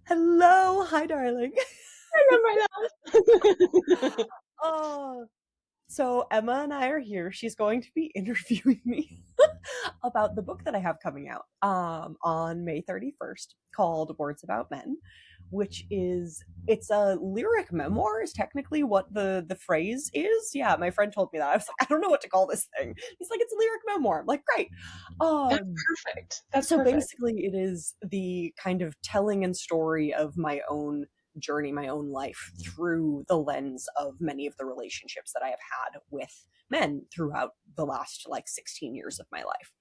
Hello, hi, darling. I remember that. Oh, so Emma and I are here. She's going to be interviewing me about the book that I have coming out on May 31st called Words About Men, which is it's a lyric memoir is technically what the phrase is. Yeah, my friend told me that. I was like, I don't know what to call this thing. He's like, it's a lyric memoir. I'm like, great. That's Um perfect. That's so perfect. basically it is the kind of telling and story of my own journey, my own life through the lens of many of the relationships that I have had with men throughout the last like 16 years of my life,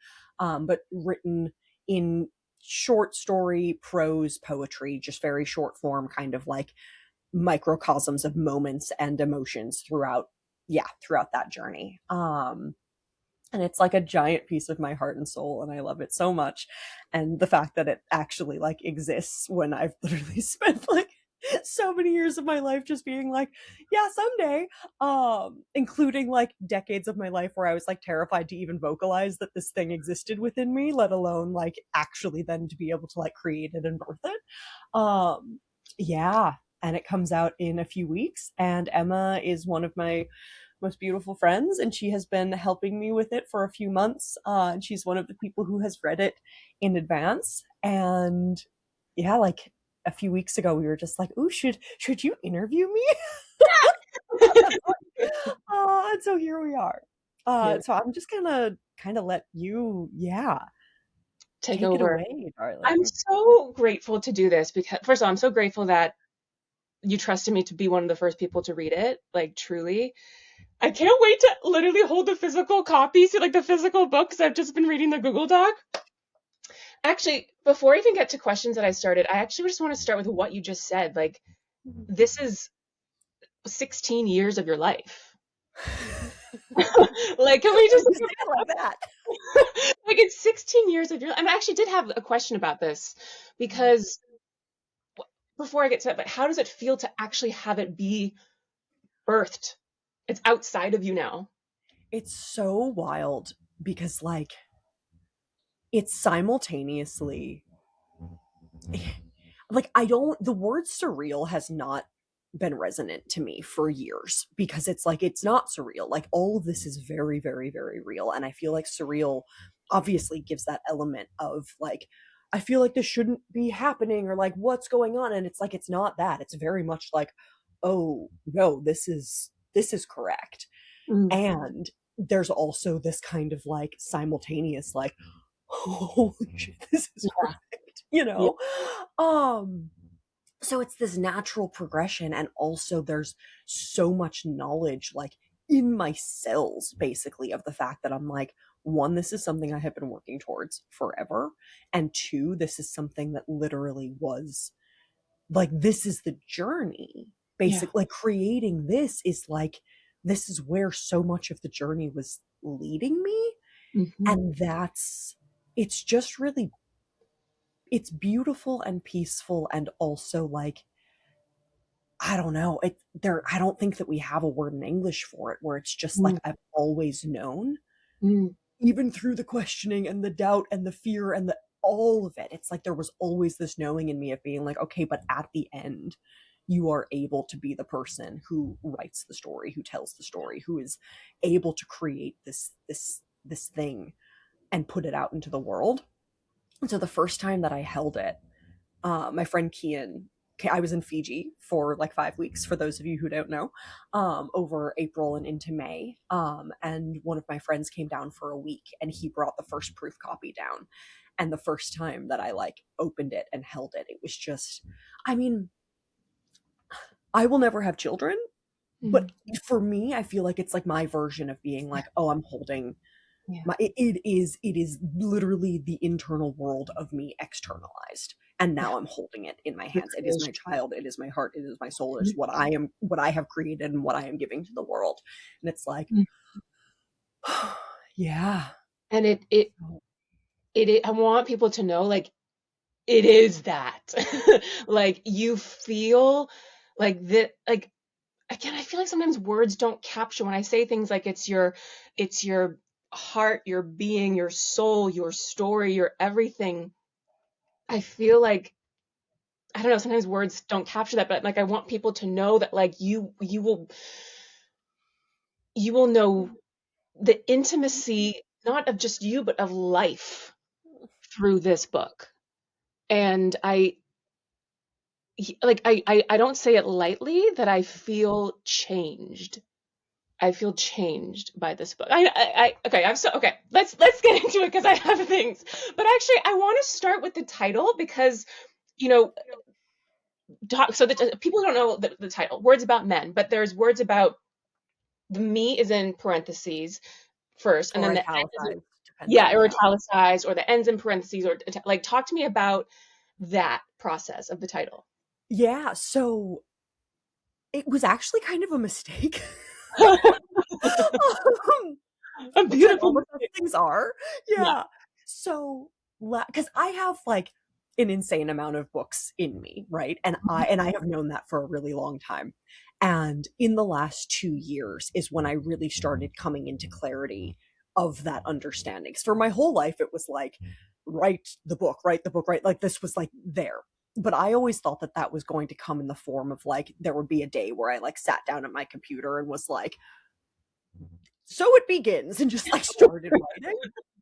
but written in short story, prose, poetry, just very short form, kind of like microcosms of moments and emotions throughout, yeah, throughout that journey. And it's like a giant piece of my heart and soul, and I love it so much. And the fact that it actually like exists when I've literally spent like so many years of my life just being like, yeah, someday, including like decades of my life where I was like terrified to even vocalize that this thing existed within me, let alone like actually then to be able to like create it and birth it. Yeah, and it comes out in a few weeks, and Emma is one of my most beautiful friends, and she has been helping me with it for a few months. And she's one of the people who has read it in advance. And yeah, like a few weeks ago, we were just like, "Ooh, should you interview me?" And so here we are. Here, So I'm just gonna kind of let you, yeah, take take it over. away, I'm darling. so grateful to do this because, first of all, I'm so grateful that you trusted me to be one of the first people to read it. Like, truly. I can't wait to literally hold the physical copy, see, like the physical books. I've just been reading the Google Doc. Actually, before I even get to questions that I started, I actually just want to start with what you just said. Like, this is 16 years of your life. Like, can we just You say it like that. like it's 16 years of your life. And I actually did have a question about this because before I get to that, but how does it feel to actually have it be birthed? It's outside of you now. It's so wild because like it's simultaneously like I don't the word surreal has not been resonant to me for years because it's like it's not surreal. Like all of this is very very very real, and I feel like surreal obviously gives that element of like I feel like this shouldn't be happening or like what's going on, and it's like it's not that. It's very much like oh no, this is correct. Mm, And there's also this kind of like simultaneous like holy shit, this is yeah. correct, Yeah. um so it's this natural progression, and also there's so much knowledge like in my cells basically of the fact that I'm like, one, this is something I have been working towards forever, and two, this is something that literally was like this is the journey. Yeah. Basic like creating this is like this is where so much of the journey was leading me. Hmm. And that's it's just really it's beautiful and peaceful, and also like I don't know, it there I don't think that we have a word in English for it where it's just like Mm, I've always known, mm, even through the questioning and the doubt and the fear and the all of it. It's like there was always this knowing in me of being like, okay, but at the end, you are able to be the person who writes the story, who tells the story, who is able to create this thing and put it out into the world. And so the first time that I held it, my friend Kian, I was in Fiji for like 5 weeks, for those of you who don't know, over April and into May. And one of my friends came down for a week, and he brought the first proof copy down. And the first time that I like opened it and held it, it was just, I mean, I will never have children, mm. but for me, I feel like it's like my version of being like, oh, I'm holding Yeah. it is literally the internal world of me externalized, and Yeah. now I'm holding it in my The hands. It is my creation. child, it is my heart, it is my soul, it is what I have created and what I am giving to the world. And it's like Mm. yeah. And I want people to know, like, it is that. Like, you feel like that, like, again, I feel like sometimes words don't capture when I say things like it's your heart, your being, your soul, your story, your everything. I feel like I don't know, sometimes words don't capture that, but like I want people to know that like you will know the intimacy not of just you but of life through this book. And I don't say it lightly that I feel changed. I feel changed by this book. Okay, I'm so okay. Let's get into it because I have things. But actually, I want to start with the title because you know, so the people don't know the title. Words about men, but there's words about the me is in parentheses first, and Or then the end is italicized, yeah, depending. or Yeah. italicized, or the ends in parentheses, or like talk to me about that process of the title. Yeah. So it was actually kind of a mistake. A Which like beautiful all the best mistake. things are. Yeah. Yeah. So, because I have like an insane amount of books in me, right? And I have known that for a really long time. And in the last 2 years is when I really started coming into clarity of that understanding. 'Cause for my whole life, it was like, write the book, right? Like this was like there. But I always thought that that was going to come in the form of like, there would be a day where I like sat down at my computer and was like, so it begins, and just like started writing.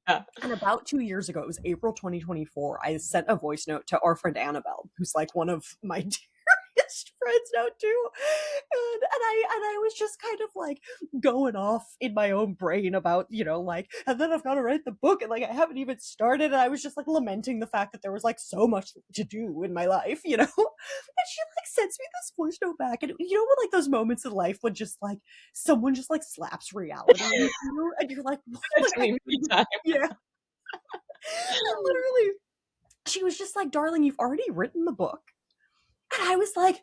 Yeah. And about 2 years ago, it was April 2024, I sent a voice note to our friend Annabelle, who's like one of my dearest friends now too. And I was just kind of like going off in my own brain about, like, and then I've got to write the book, and like I haven't even started. And I was just like lamenting the fact that there was like so much to do in my life. And she like sends me this voice note back. And when like those moments in life when just like someone just like slaps reality into you and you're like, what That's the heck? me time. Yeah. And literally, she was just like, darling, you've already written the book. And I was like,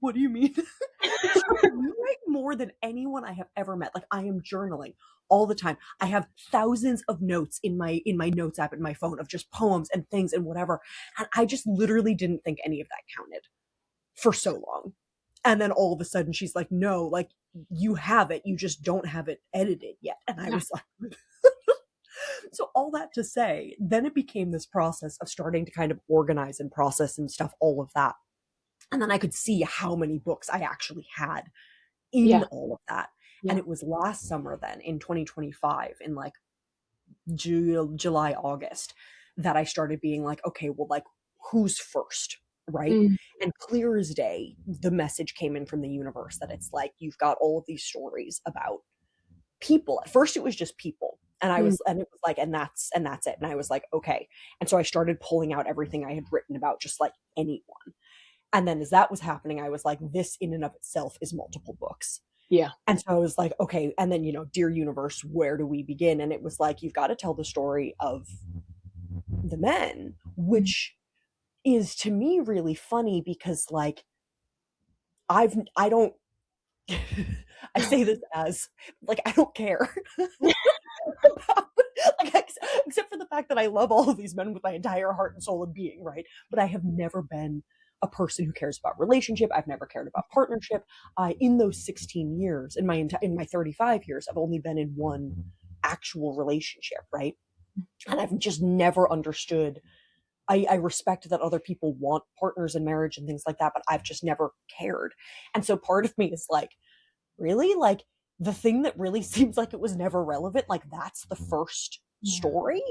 what do you mean? And she goes, you write more than anyone I have ever met. Like, I am journaling all the time. I have thousands of notes in my notes app in my phone of just poems and things and whatever. And I just literally didn't think any of that counted for so long. And then all of a sudden she's like, no, like you have it. You just don't have it edited yet. And I Yeah. was like, so all that to say, then it became this process of starting to kind of organize and process and stuff, all of that. And then I could see how many books I actually had in Yeah. all of that. And Yeah. it was last summer then in 2025, in like July, August, that I started being like, okay, well, like, who's first? Right. Mm, And clear as day, the message came in from the universe that it's like, you've got all of these stories about people. At first, it was just people. mm, And it was like, and that's it. And I was like, okay. And so I started pulling out everything I had written about just like anyone. And then as that was happening, I was like, this in and of itself is multiple books. yeah. And so I was like, okay. And then, dear universe, where do we begin? And it was like, you've got to tell the story of the men, Mm. which is to me really funny because like, I don't, I say this as like, I don't care. Like, except for the fact that I love all of these men with my entire heart and soul and being, right? But I have never been a person who cares about relationship. I've never cared about partnership. In those 16 years, in my 35 years, I've only been in one actual relationship, right? And I've just never understood. I respect that other people want partners in marriage and things like that, but I've just never cared. And so part of me is like, really? Like the thing that really seems like it was never relevant, like that's the first Yeah. story?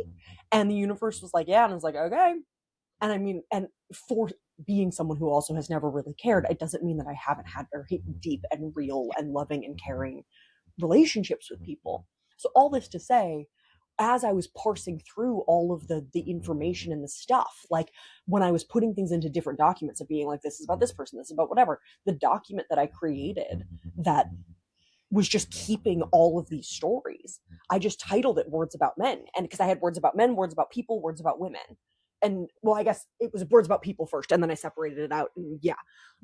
And the universe was like, yeah. And I was like, okay. And I mean, and for being someone who also has never really cared, it doesn't mean that I haven't had very deep and real and loving and caring relationships with people. So all this to say, as I was parsing through all of the information and the stuff, like when I was putting things into different documents of being like, this is about this person, this is about whatever, the document that I created that was just keeping all of these stories, I just titled it Words About Men. And because I had words about men, words about people, words about women. And well, I guess it was words about people first, and then I separated it out. And yeah.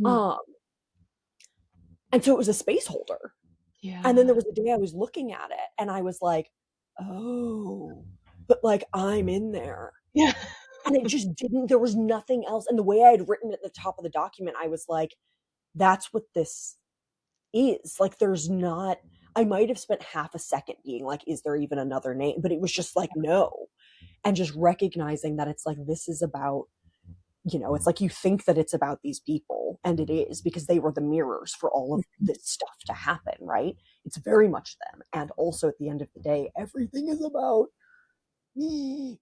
Mm. Um, and so it was a space holder. And then there Yeah. was a day I was looking at it and I was like, oh, but like I'm in there. Yeah. And it just didn't, there was nothing else. And the way I had written at the top of the document, I was like, that's what this is. Like, there's not, I might have spent half a second being like, is there even another name? But it was just like, no. And just recognizing that it's like, this is about you know, it's like you think that it's about these people, and it is because they were the mirrors for all of this stuff to happen, right? It's very much them. And also at the end of the day, everything is about me.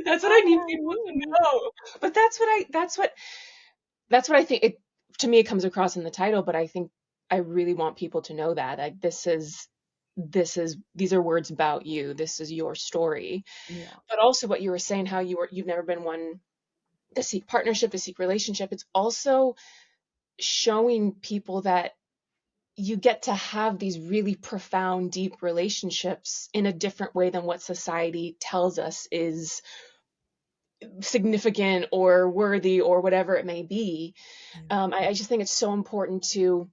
That's what I need people to know. But that's what I think it, to me, it comes across in the title, but I think I really want people to know that, like, these are words about you. This is your story. Yeah. But also what you were saying, how you've never been one to seek partnership, to seek relationship. It's also showing people that you get to have these really profound, deep relationships in a different way than what society tells us is significant or worthy or whatever it may be. Yeah. I just think it's so important to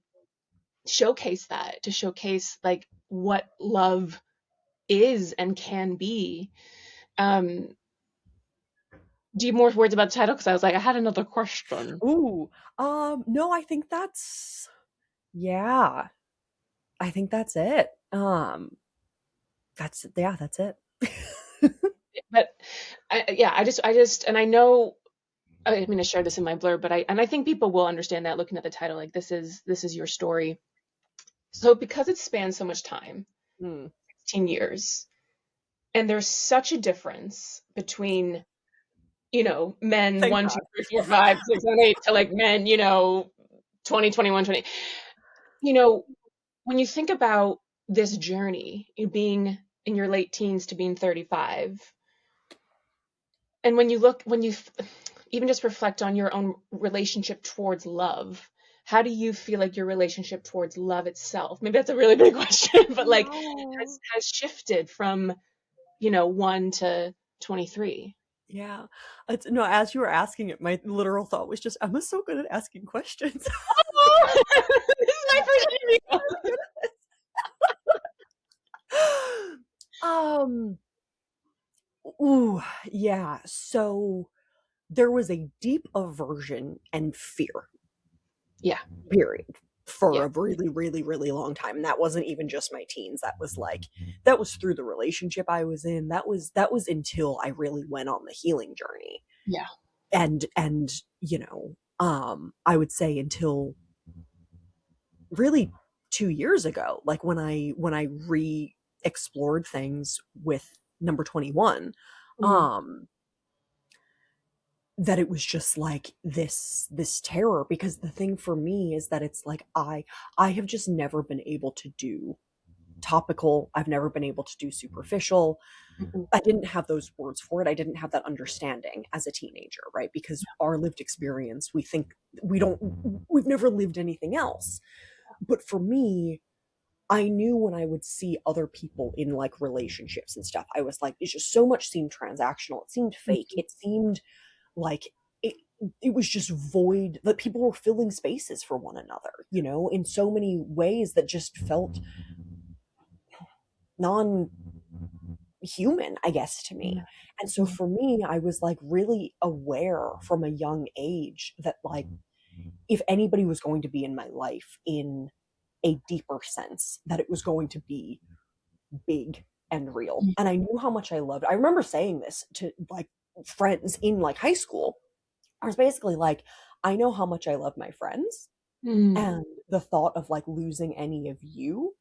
showcase that, to showcase like what love is and can be. Um, do you have more words about the title? Because I was like, I had another question. Ooh. No, I think that's, yeah. I think that's it. That's, yeah, that's it. But yeah, I just, and I know, I mean, I shared this in my blurb, but I think people will understand that looking at the title, like this is your story. So because it spans so much time, Mm, 16 years, and there's such a difference between, you know, men thank 1, 2, God. 3, 4, 5, 6, 7, 8 to like men, you know, 20, 21, 20. You know, when you think about this journey, you being in your late teens to being 35, and when you even just reflect on your own relationship towards love, how do you feel like your relationship towards love itself, maybe that's a really big question, but like No. has shifted from, you know, 1 to 23? Yeah. It's, no, as you were asking it, my literal thought was just, Emma's so good at asking questions. Oh, this is my first interview. um, ooh, yeah. So there was a deep aversion and fear, Yeah, period, for yeah, a really, really, really long time. And that wasn't even just my teens. That was like, that was through the relationship I was in. That was until I really went on the healing journey. yeah. And you know, I would say until really 2 years ago, like when I re-explored things with number 21, Mhm. um that it was just like this terror, because the thing for me is that it's like I have just never been able to do topical. I've never been able to do superficial. Mhm. I didn't have those words for it. I didn't have that understanding as a teenager, right? Because our lived experience, we think we've never lived anything else. But for me, I knew when I would see other people in like relationships and stuff, I was like, it just so much seemed transactional. It seemed fake. Mhm. It seemed like it, it was just void, that people were filling spaces for one another, you know, in so many ways that just felt non human, I guess, to me. Yeah. And so Mhm. for me, I was like really aware from a young age that like if anybody was going to be in my life in a deeper sense, that it was going to be big and real. Mhm. And I knew how much I loved. I remember saying this to like friends in like high school. I was basically like, I know how much I love my friends, Mhm. and the thought of like losing any of you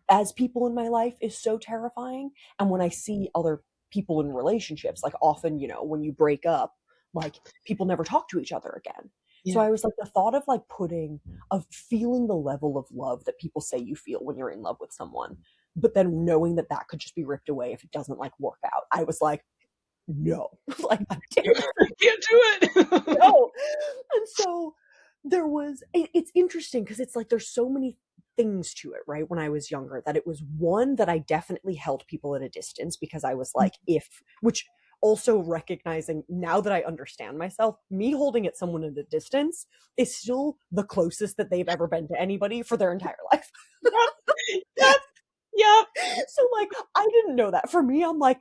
as people in my life is so terrifying. And when I see other people in relationships, like often, you know, when you break up, like people never talk to each other again. So Yeah. I was like, the thought of like of feeling the level of love that people say you feel when you're in love with someone, but then knowing that that could just be ripped away if it doesn't like work out. I was like, no, like I'm I can't do it. no. And so it's interesting because it's like there's so many things to it, right? When I was younger, that it was one that I definitely held people at a distance because I was like, if, which also recognizing now that I understand myself, me holding at someone at a distance is still the closest that they've ever been to anybody for their entire life. Yep. Yep. Yep. So like I didn't know that. For me, I'm like,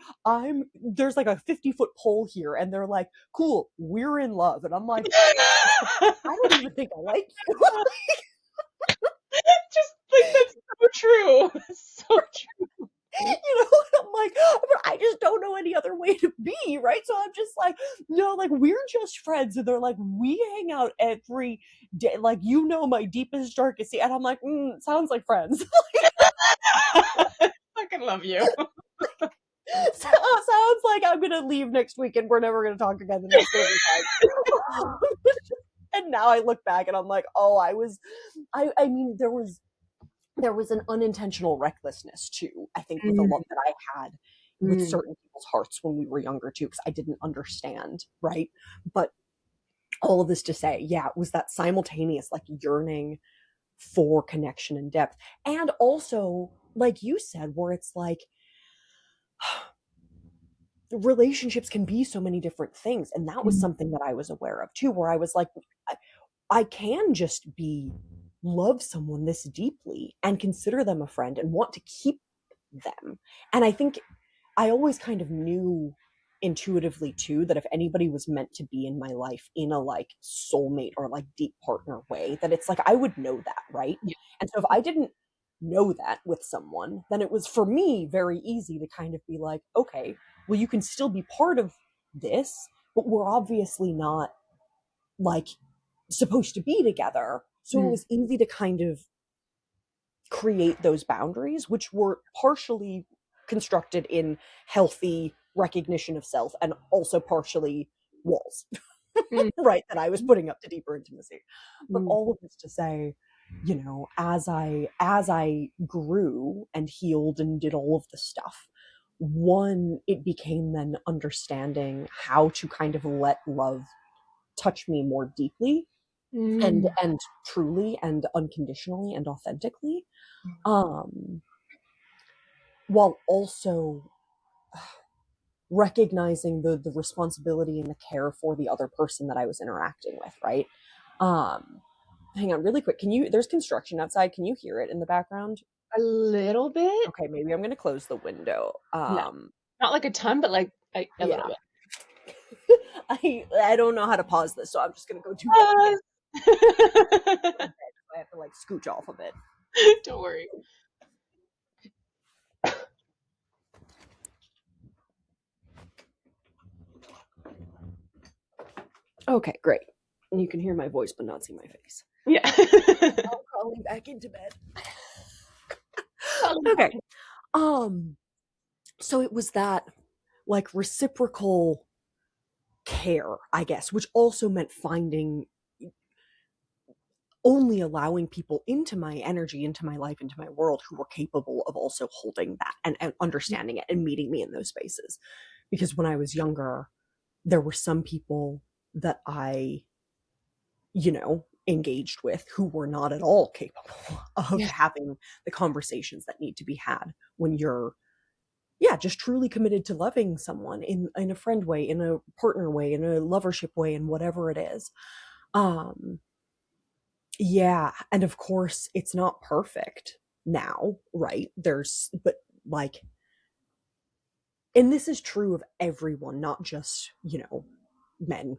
there's like a 50-foot pole here, and they're like, cool, we're in love. And I'm like, I don't even think I like you. Just like that's so true. So true. And I'm like, but I just don't know any other way to be, right? So I'm just like, no, like we're just friends. And they're like, we hang out every day, like my deepest, darkest sea. And I'm like, sounds like friends. Fucking love you. Sounds like I'm gonna leave next week and we're never gonna talk again and it's gonna be fine. And now I look back and I'm like, oh, I mean, there was an unintentional recklessness too, I think, with the Mm, love that I had with mm, certain people's hearts when we were younger too, because I didn't understand, right? But all of this to say, yeah, it was that simultaneous like yearning for connection and depth. And also, like you said, where it's like relationships can be so many different things. And that was mm, something that I was aware of too, where I was like, I can just love someone this deeply and consider them a friend and want to keep them. And I think I always kind of knew intuitively too that if anybody was meant to be in my life in a like soulmate or like deep partner way, that it's like I would know that, right? yeah. And so if I didn't know that with someone, then it was for me very easy to kind of be like, okay, well, you can still be part of this, but we're obviously not like supposed to be together. So it Mm, was easy to kind of create those boundaries, which were partially constructed in healthy recognition of self and also partially walls, mm, right? That I was putting up to deeper intimacy. But mm, all of this to say, as I grew and healed and did all of the stuff, one, it became then understanding how to kind of let love touch me more deeply mm, and truly and unconditionally and authentically, um while also recognizing the responsibility and the care for the other person that I was interacting with, right? um Hang on really quick, there's construction outside, can you hear it in the background? a little bit. Okay, maybe I'm gonna close the window. Yeah. Not like a ton, but like a little Yeah. bit. I don't know how to pause this, so I'm just gonna go do that again. Uh, I have to like scooch off a bit. don't worry. Okay, great. And you can hear my voice but not see my face. Yeah. I'm crawling back into bed. Probably Okay. not. Um, so it was that like reciprocal care, I guess, which also meant finding only allowing people into my energy, into my life, into my world who were capable of also holding that and understanding it and meeting me in those spaces. Because when I was younger, there were some people that I, engaged with who were not at all capable of Yeah. having the conversations that need to be had when you're, yeah, just truly committed to loving someone in a friend way, in a partner way, in a lovership way, and whatever it is. um yeah, and of course it's not perfect now, right? But like, and this is true of everyone, not just, men.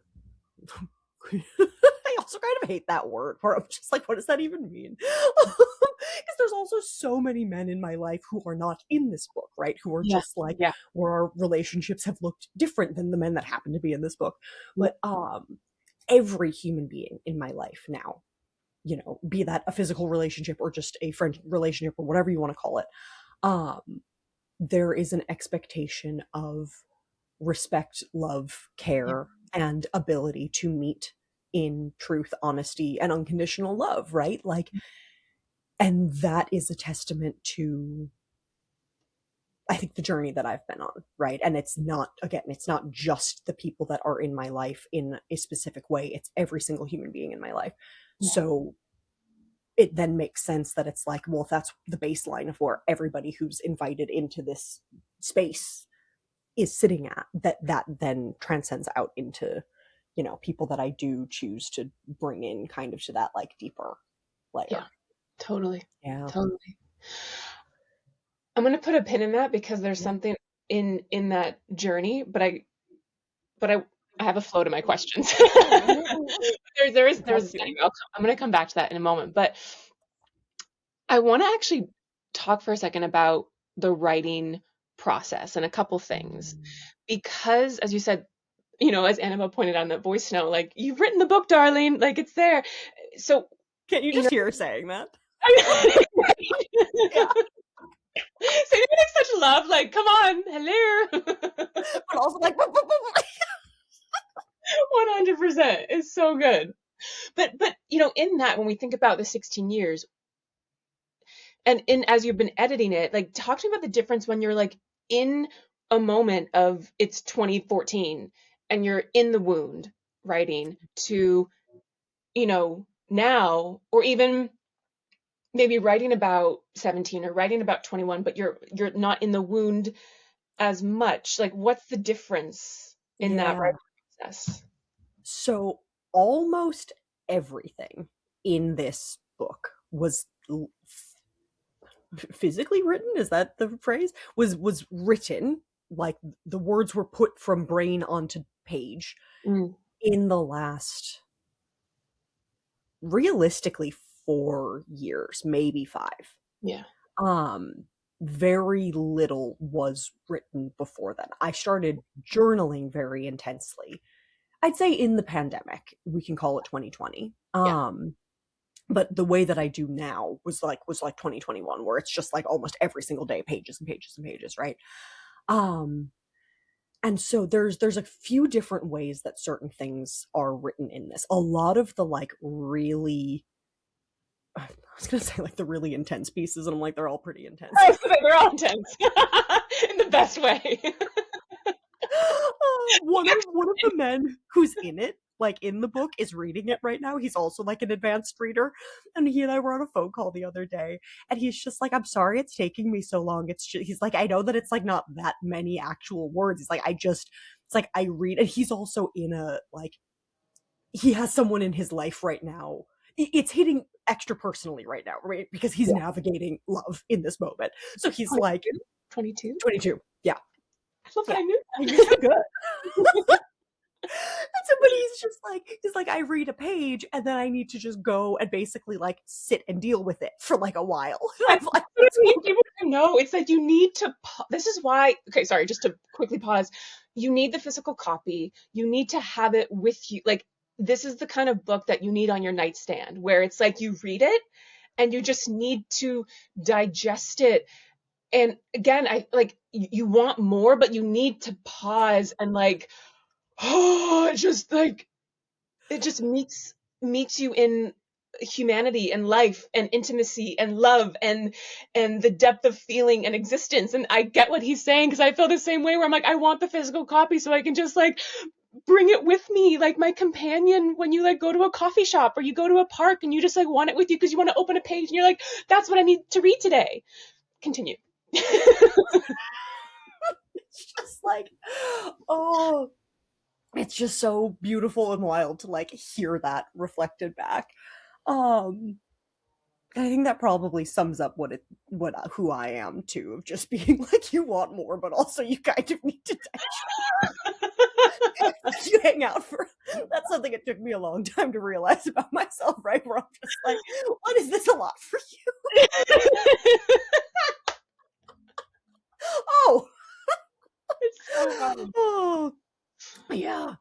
I also kind of hate that word where I'm just like, what does that even mean? Because there's also so many men in my life who are not in this book, right? Who are Yeah. just like, Yeah. where our relationships have looked different than the men that happen to be in this book. Yeah. But every human being in my life now, be that a physical relationship or just a friend relationship or whatever you want to call it, um, there is an expectation of respect, love, Yeah. care, and ability to meet in truth, honesty, and unconditional love, right? Like, and that is a testament to, I think, the journey that I've been on, right? And it's not just the people that are in my life in a specific way, it's every single human being in my life. Yeah. So it then makes sense that it's like, well, if that's the baseline of where everybody who's invited into this space is sitting at, that then transcends out into, people that I do choose to bring in kind of to that like deeper Yeah. layer. Totally. Yeah. Totally. I'm gonna put a pin in that because there's Yeah. something in that journey, but I have a flow to my questions. There's Gratitude. anyway, I'm gonna come back to that in a moment, but I want to actually talk for a second about the writing process and a couple things. Mm. Because, as you said, as Annabelle pointed out in that voice note, like, you've written the book, darling, like, it's there. So, Can't you you just know, hear her saying that? right? Yeah. So you're in such love, like, come on, hello. But also like 100%. It's so good. But in that, when we think about the 16 years, and as you've been editing it, like, talk to me about the difference when you're like in a moment of it's 2014 and you're in the wound writing to, now, or even maybe writing about 17 or writing about 21, but you're not in the wound as much. Like, what's the difference in that yeah. writing process? So almost everything in this book was physically written, is that the phrase, was written, like the words were put from brain onto page Mm, in the last, realistically, 4 years, maybe 5. yeah. um very little was written before then. I started journaling very intensely, I'd say, in the pandemic. We can call it 2020. Yeah. But the way that I do now was like 2021, where it's just like almost every single day, pages and pages and pages, right? Um, and so there's a few different ways that certain things are written in this. A lot of the like really, I was gonna say like the really intense pieces, and I'm like, they're all pretty intense. I was gonna say, they're all intense in the best way. One of the men who's in it, like in the book, is reading it right now. He's also like an advanced reader, and he and I were on a phone call the other day, and he's just like, "I'm sorry it's taking me so long." He's like, "I know that it's like not that many actual words." He's like, it's like I read," and he's also in a like he has someone in his life right now. It's hitting extra personally right now, right? Because he's Yeah. navigating love in this moment. So he's like 22? 22? 22. Yeah. I love that Yeah. I knew You're so good. that. And somebody is just like, he's like, I read a page and then I need to just go and basically like sit and deal with it for like a while. And I'm like, But I need people to know. It's like you need to. This is why. Okay, sorry. Just to quickly pause. You need the physical copy. You need to have it with you. Like, this is the kind of book that you need on your nightstand, where it's like you read it and you just need to digest it. And again, I like you want more, but you need to pause and like, oh, it just meets you in humanity and life and intimacy and love and the depth of feeling and existence. And I get what he's saying, because I feel the same way, where I'm like, I want the physical copy so I can just like bring it with me, like my companion, when you like go to a coffee shop or you go to a park and you just like want it with you because you want to open a page and you're like, that's what I need to read today. Continue. it's just like, oh, it's just so beautiful and wild to like hear that reflected back. Um, I think that probably sums up what who I am too, of just being like, you want more, but also you kind of need to you hang out for. That's something it took me a long time to realize about myself, right? Where I'm just like, what is this a lot for you? Oh, It's so fun. oh, yeah.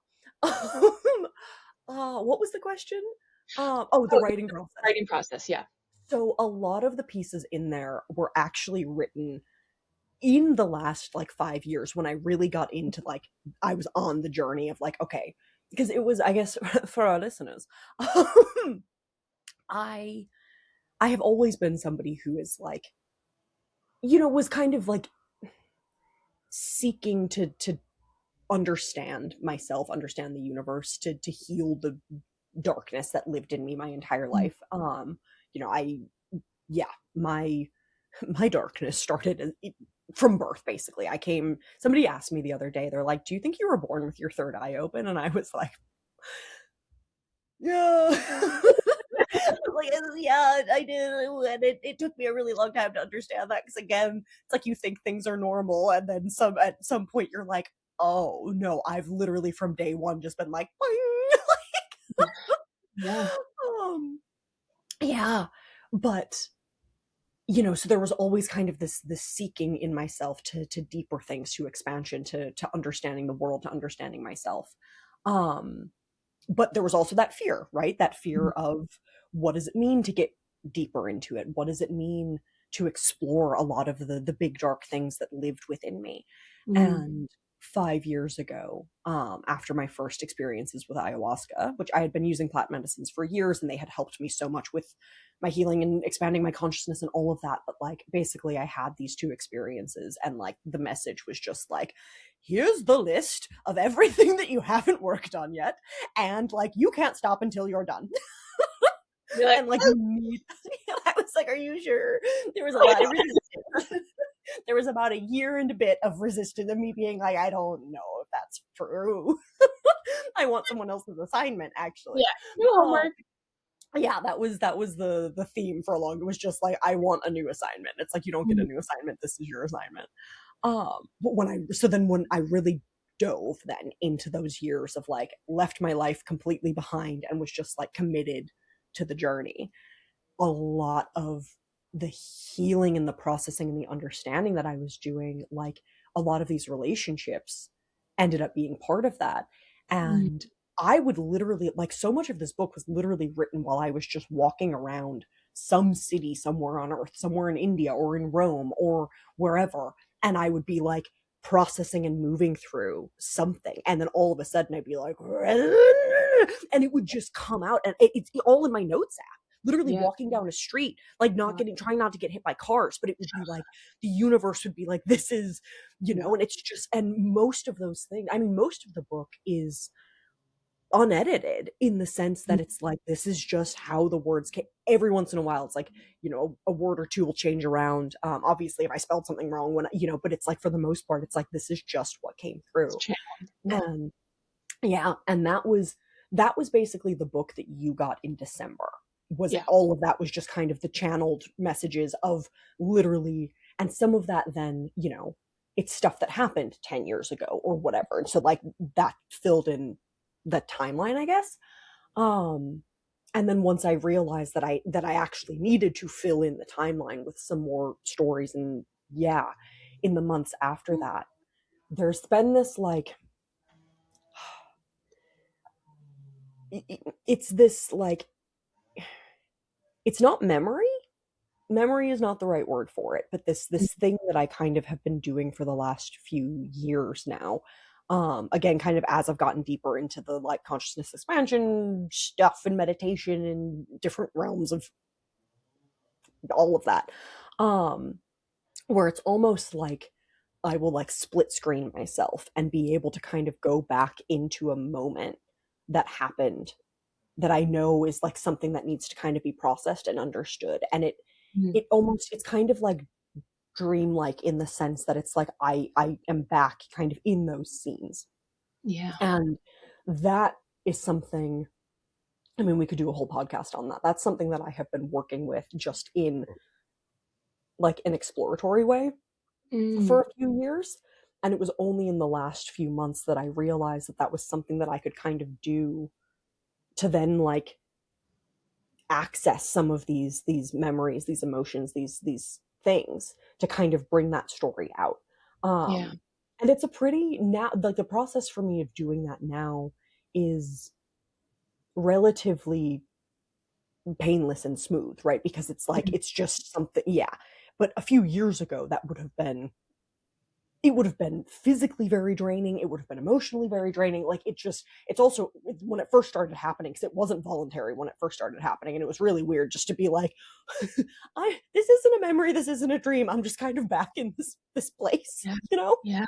What was the question? Oh, the Oh, writing process. writing process, yeah. So a lot of the pieces in there were actually written in the last like 5 years, when I really got into like, I was on the journey of like, okay, because it was, I guess, for our listeners, I I have always been somebody who is like, was kind of like seeking to understand myself, understand the universe, to heal the darkness that lived in me my entire life. I yeah, my darkness started from birth, basically. Somebody asked me the other day, they're like, "Do you think you were born with your third eye open?" And I was like, "Yeah." Like, yeah, I did, and it took me a really long time to understand that, because again, it's like you think things are normal, and then at some point you're like, oh no, I've literally from day one just been like, Yeah. um, yeah, but so there was always kind of this seeking in myself to deeper things, to expansion, to understanding the world, to understanding myself. Um, but there was also that fear, right? That fear of, what does it mean to get deeper into it? What does it mean to explore a lot of the big dark things that lived within me? Mm. And 5 years ago, after my first experiences with ayahuasca, which I had been using plant medicines for years, and they had helped me so much with my healing and expanding my consciousness and all of that. But like, basically, I had these two experiences, and like, the message was just like, here's the list of everything that you haven't worked on yet. And like, you can't stop until you're done. You're like, And like, you need, I was like, are you sure? There was a lot of resistance. There was about a year and a bit of resistance, of me being like, I don't know if that's true. I want someone else's assignment, actually. yeah, no Um, homework. yeah, that was the theme for a long. It was just like, I want a new assignment. It's like, you don't get a Mm. new assignment. This is your assignment. But when I really dove then into those years of like, left my life completely behind and was just like committed to the journey, a lot of the healing and the processing and the understanding that I was doing, like, a lot of these relationships ended up being part of that. Mm. And I would literally, like, so much of this book was literally written while I was just walking around some city somewhere on earth, somewhere in India or in Rome or wherever. And I would be like processing and moving through something. And then all of a sudden I'd be like, and it would just come out. And it's all in my notes app, literally Yeah. walking down a street, like, not Wow. getting, trying not to get hit by cars, but it would be like, the universe would be like, this is, Yeah. and it's just, and most of those things, I mean, most of the book is unedited, in the sense Mm. that it's like, this is just how the words came. Every once in a while, it's like, a word or two will change around. Obviously, if I spelled something wrong, but it's like, for the most part, it's like, this is just what came It's through. channeled. Yeah. And yeah, and that was basically the book that you got in December. Was Yeah. all of that was just kind of the channeled messages of, literally, and some of that then, it's stuff that happened 10 years ago or whatever. And so like, that filled in the timeline, I guess. Um and then once I realized that I actually needed to fill in the timeline with some more stories, and yeah, in the months after that, there's been this like, it's this like, it's not memory is not the right word for it, but this thing that I kind of have been doing for the last few years now, again, kind of as I've gotten deeper into the like consciousness expansion stuff and meditation and different realms of all of that, um where it's almost like, I will like split screen myself and be able to kind of go back into a moment that happened, that I know is like something that needs to kind of be processed and understood. And Mm. it's kind of like dreamlike, in the sense that it's like, I am back kind of in those scenes. Yeah. And that is something, I mean, we could do a whole podcast on that. That's something that I have been working with, just in like an exploratory way, Mm. for a few years. And it was only in the last few months that I realized that that was something that I could kind of do, to then like access some of these memories, these emotions, these things, to kind of bring that story out. Yeah. And it's a pretty, now, like, the process for me of doing that now is relatively painless and smooth, right? Because it's like, Mm. it's just something, yeah. But a few years ago, it would have been physically very draining. It would have been emotionally very draining. Like, it's also, when it first started happening, because it wasn't voluntary when it first started happening. And it was really weird just to be like, this isn't a memory. This isn't a dream. I'm just kind of back in this place, Yeah. you know? Yeah.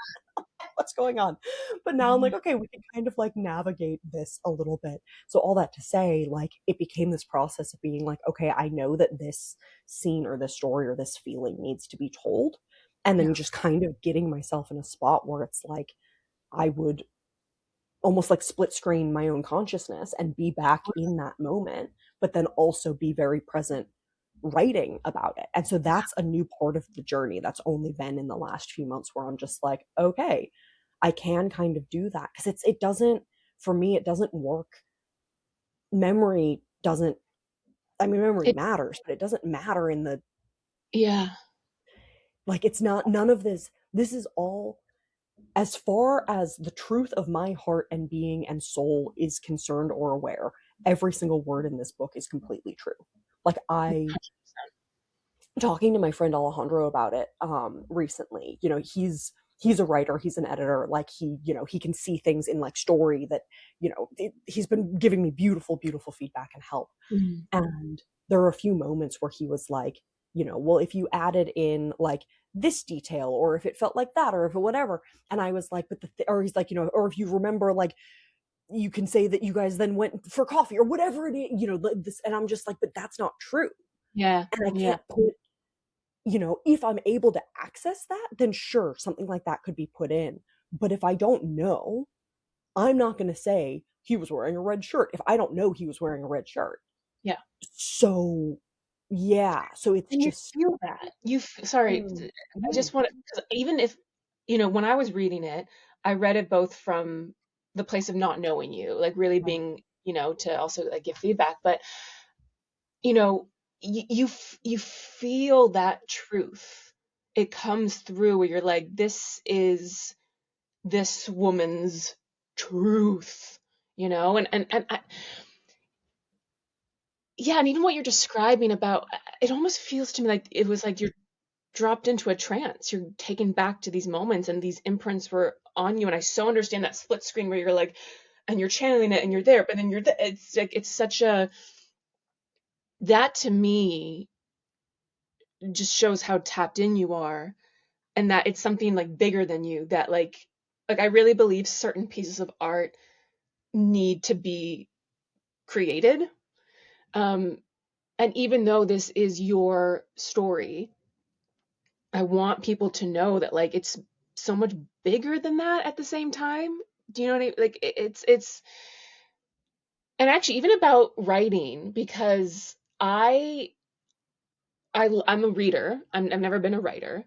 What's going on? But now I'm like, Mhm. okay, we can kind of like navigate this a little bit. So all that to say, like, it became this process of being like, okay, I know that this scene or this story or this feeling needs to be told. And Yeah. then just kind of getting myself in a spot where it's like, I would almost like split screen my own consciousness and be back in that moment, but then also be very present writing about it. And so that's a new part of the journey that's only been in the last few months, where I'm just like, okay, I can kind of do that, because it doesn't, for me, it doesn't work. Memory doesn't, I mean, memory It matters, but it doesn't matter in the Yeah. Like, it's not, none of this, this is all, as far as the truth of my heart and being and soul is concerned or aware, every single word in this book is completely true. Like, I, talking to my friend Alejandro about it recently, you know, he's a writer, he's an editor, like he, you know, he can see things in like story that, you know, he's been giving me beautiful feedback and help. Mm. And there are a few moments where he was like, you know, well, if you added in like this detail, or if it felt like that, or if it whatever. And I was like, but or he's like, you know, or if you remember, like, you can say that you guys then went for coffee or whatever it is, you know, this. And I'm just like, but that's not true. Yeah. And I Yeah. can't put, you know, if I'm able to access that, then sure, something like that could be put in. But if I don't know, I'm not going to say he was wearing a red shirt if I don't know he was wearing a red shirt. Yeah. So, yeah. So it's And you just, feel that. Sorry, mm, I no, just want to, because even if, when I was reading it, I read it both from the place of not knowing you, like really right. being, to also like give feedback, but you know, you feel that truth. It comes through where you're like, this is this woman's truth, and yeah, and even what you're describing about it almost feels to me like it was like you're dropped into a trance. You're taken back to these moments and these imprints were on you. And I so understand that split screen where you're like, and you're channeling it and you're there, but then it's like, it's such a, that to me just shows how tapped in you are and that it's something like bigger than you that like I really believe certain pieces of art need to be created. Um, and even though this is your story, I want people to know that like it's so much bigger than that at the same time. Do you know what I mean? Like it's and actually even about writing because I'm a reader. I've never been a writer.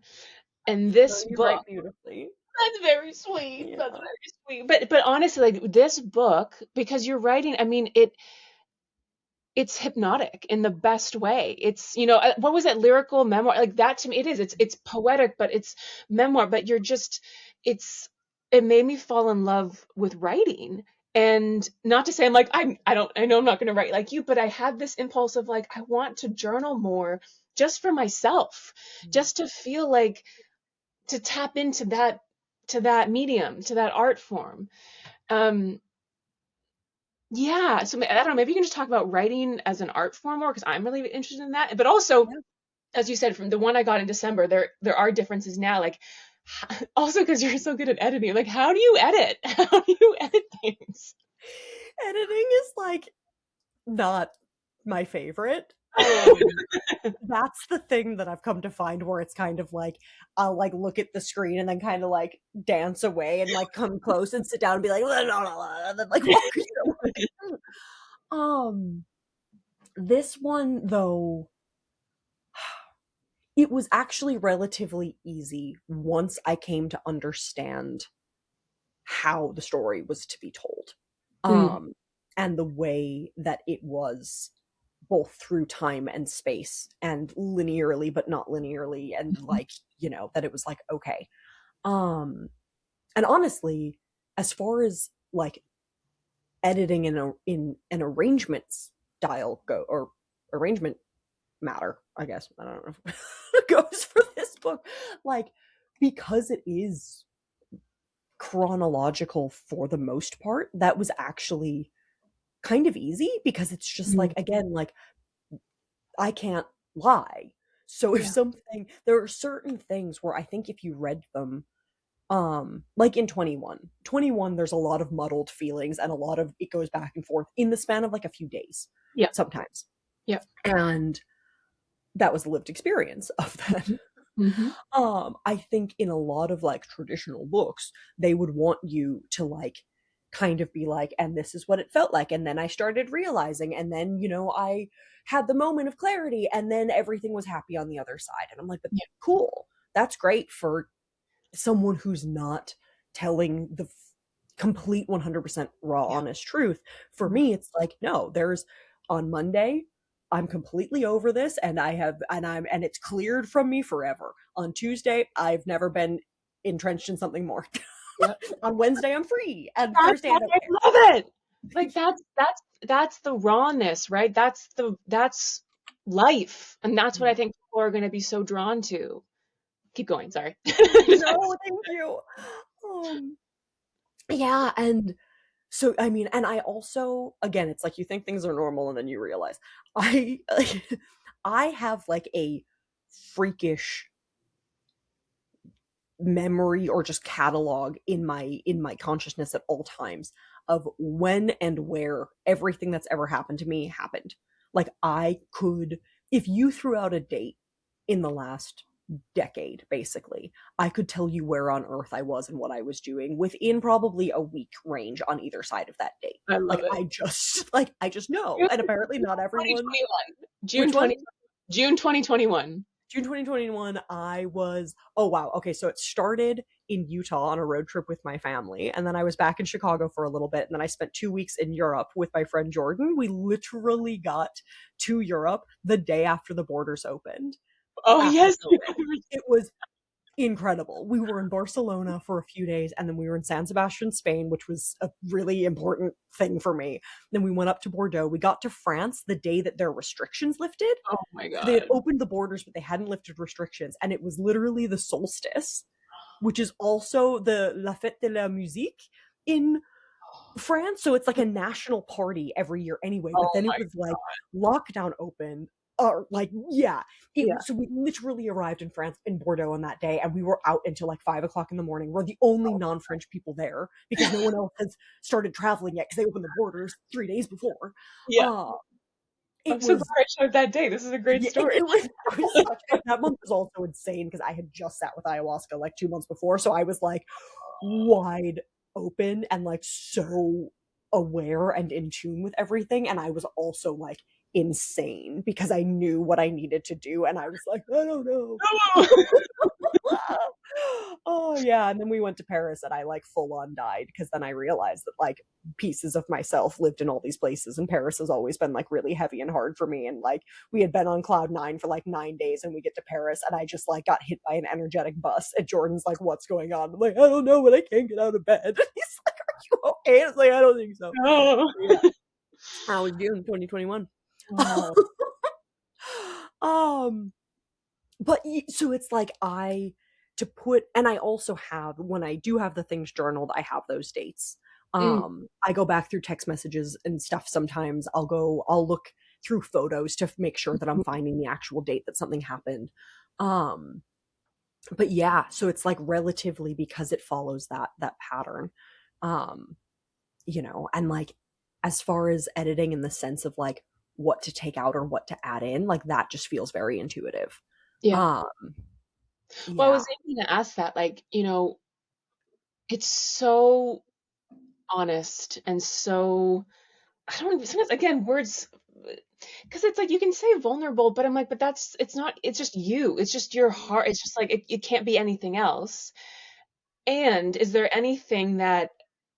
And No, this you book, write beautifully. that's very sweet. That's Yeah. very sweet. But honestly, like this book, because you're writing, I mean, it's hypnotic in the best way. It's, what was that lyrical memoir? Like that to me, it is. It's poetic, but it's memoir. But you're just, it's. It made me fall in love with writing, and not to say I'm like I know I'm not going to write like you, but I had this impulse of like I want to journal more, just for myself, just to feel like to tap into that medium, to that art form. Um, yeah, so I don't know, maybe you can just talk about writing as an art form more because I'm really interested in that. But also, Yeah. as you said, from the one I got in December, there are differences now. Like, also because you're so good at editing, like how do you edit? How do you edit things? Editing is like not my favorite. That's the thing that I've come to find where it's kind of like I'll like look at the screen and then kind of like dance away and like come close and sit down and be like la, la, la, la, and then like walk away. Um this one though, it was actually relatively easy once I came to understand how the story was to be told. Mm, Um and the way that it was both through time and space and linearly but not linearly, and like, you know, that it was like okay. um and honestly, as far as like editing in an arrangement style go, or arrangement matter, I guess, I don't know if it goes for this book, like, because it is chronological for the most part, that was actually kind of easy because it's just like, mm, again, like, I can't lie. So if yeah, something, there are certain things where I think if you read them, like in 21, there's a lot of muddled feelings and a lot of it goes back and forth in the span of like a few days yeah, sometimes. yeah. And that was the lived experience of that. Hmm. Hmm. I think in a lot of like traditional books, they would want you to like kind of be like, and this is what it felt like. And then I started realizing, and then, you know, I had the moment of clarity, and then everything was happy on the other side. And I'm like, but Yeah, cool. That's great for someone who's not telling the complete 100% raw, yeah, honest truth. For yeah, me, it's like, no, there's on Monday, I'm completely over this, and it's cleared from me forever. On Tuesday, I've never been entrenched in something more. Yep. On Wednesday, I'm free, and That's Thursday, I why don't I care. love it. Like that's the rawness, right? That's life. And that's what I think people are gonna be so drawn to. Keep going, sorry. No, thank you. Um, yeah, and so I mean, and I also, again, it's like you think things are normal, and then you realize I I have like a freakish memory or just catalog in my consciousness at all times of when and where everything that's ever happened to me happened. Like I could, if you threw out a date in the last decade, basically, I could tell you where on earth I was and what I was doing within probably a week range on either side of that date. I Like love it. I just know. And apparently not everyone. 2021. Which one? June 2021. June 2021, I was, oh wow. Okay, so it started in Utah on a road trip with my family. And then I was back in Chicago for a little bit. And then I spent 2 weeks in Europe with my friend Jordan. We literally got to Europe the day after the borders opened, Oh after yes. COVID. It was incredible. We were in Barcelona for a few days, and then we were in San Sebastian, Spain, which was a really important thing for me. Then we went up to Bordeaux. We got to France the day that their restrictions lifted. Oh my So they had God. opened the borders, but they hadn't lifted restrictions, and it was literally the solstice, which is also the La Fête de la Musique in France. So it's like a national party every year anyway. But Oh then it my was like lockdown open. Or like, yeah, yeah. so we literally arrived in France in Bordeaux on that day, and we were out until like 5 o'clock in the morning. We're the only non-French people there because no one else has started traveling yet because they opened the borders 3 days before. Yeah. Uh, I'm it so glad was I showed that day. This is a great yeah, story. it was such, that month was also insane because I had just sat with ayahuasca like 2 months before, so I was like wide open and like so aware and in tune with everything, and I was also like insane because I knew what I needed to do, and I was like, I don't know. Oh yeah, and then we went to Paris, and I like full on died because then I realized that like pieces of myself lived in all these places, and Paris has always been like really heavy and hard for me, and like we had been on cloud nine for like 9 days, and we get to Paris, and I just like got hit by an energetic bus, and Jordan's like, what's going on? I'm like, I don't know, but I can't get out of bed. And he's like, are you okay? And I was like, I don't think so. No. Yeah, I was June 2021. Wow. um but so it's like I to put, and I also have, when I do have the things journaled, I have those dates. Mm. I go back through text messages and stuff. Sometimes I'll look through photos to make sure that I'm finding the actual date that something happened. um but yeah, so it's like relatively, because it follows that pattern. um and like as far as editing in the sense of like what to take out or what to add in, like that just feels very intuitive. Yeah. um Well, I yeah. was even gonna ask that, like, it's so honest and so I don't know, sometimes again words because it's like you can say vulnerable, but I'm like, but that's it's not, it's just you. It's just your heart. It's just like it can't be anything else. And is there anything that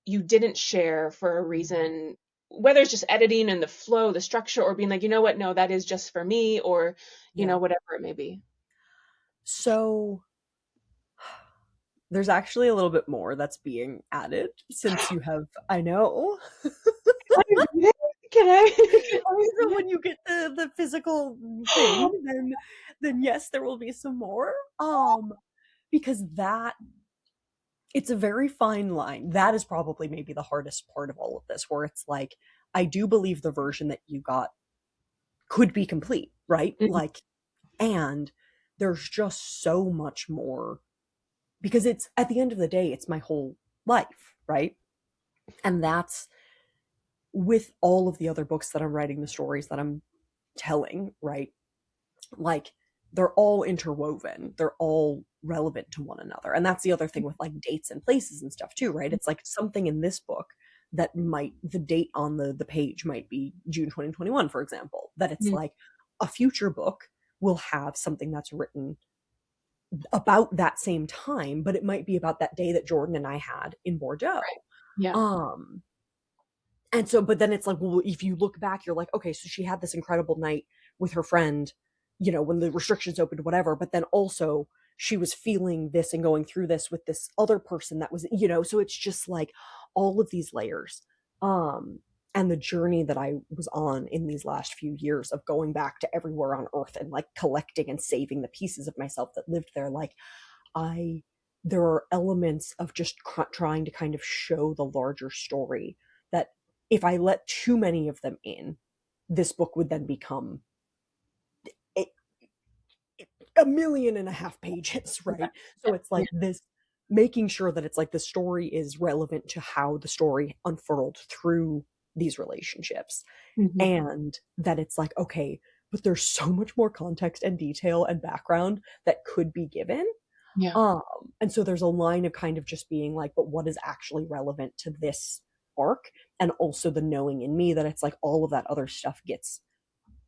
you didn't share for a reason, whether it's just editing and the flow, the structure, or being like, you know what, no, that is just for me, or Yeah. whatever it may be. So there's actually a little bit more that's being added since you have, I know. Can I read it? Can I? So when you get the physical thing, then yes, there will be some more. Because that, it's a very fine line. That is probably maybe the hardest part of all of this, where it's like, I do believe the version that you got could be complete, right? Mhm. Like, and there's just so much more, because it's, at the end of the day, it's my whole life, right? And that's with all of the other books that I'm writing, the stories that I'm telling, right? Like, they're all interwoven, they're all relevant to one another. And that's the other thing with like dates and places and stuff too, right? It's like something in this book that might, the date on the page might be June 2021, for example, that it's Mhm. like a future book will have something that's written about that same time, but it might be about that day that Jordan and I had in Bordeaux. Yeah. Um And so, but then it's like, well, if you look back, you're like, okay, so she had this incredible night with her friend, you know, when the restrictions opened, whatever. But then also she was feeling this and going through this with this other person that was, you know, so it's just like all of these layers. Um, and the journey that I was on in these last few years of going back to everywhere on earth and like collecting and saving the pieces of myself that lived there, like I, there are elements of just trying to kind of show the larger story that if I let too many of them in, this book would then become a, a million and a half pages, right? So it's Yeah. like this making sure that it's like the story is relevant to how the story unfurled through these relationships, Hmm. and that it's like, okay, but there's so much more context and detail and background that could be given. Yeah. Um, and so there's a line of kind of just being like, but what is actually relevant to this arc? And also the knowing in me that it's like all of that other stuff gets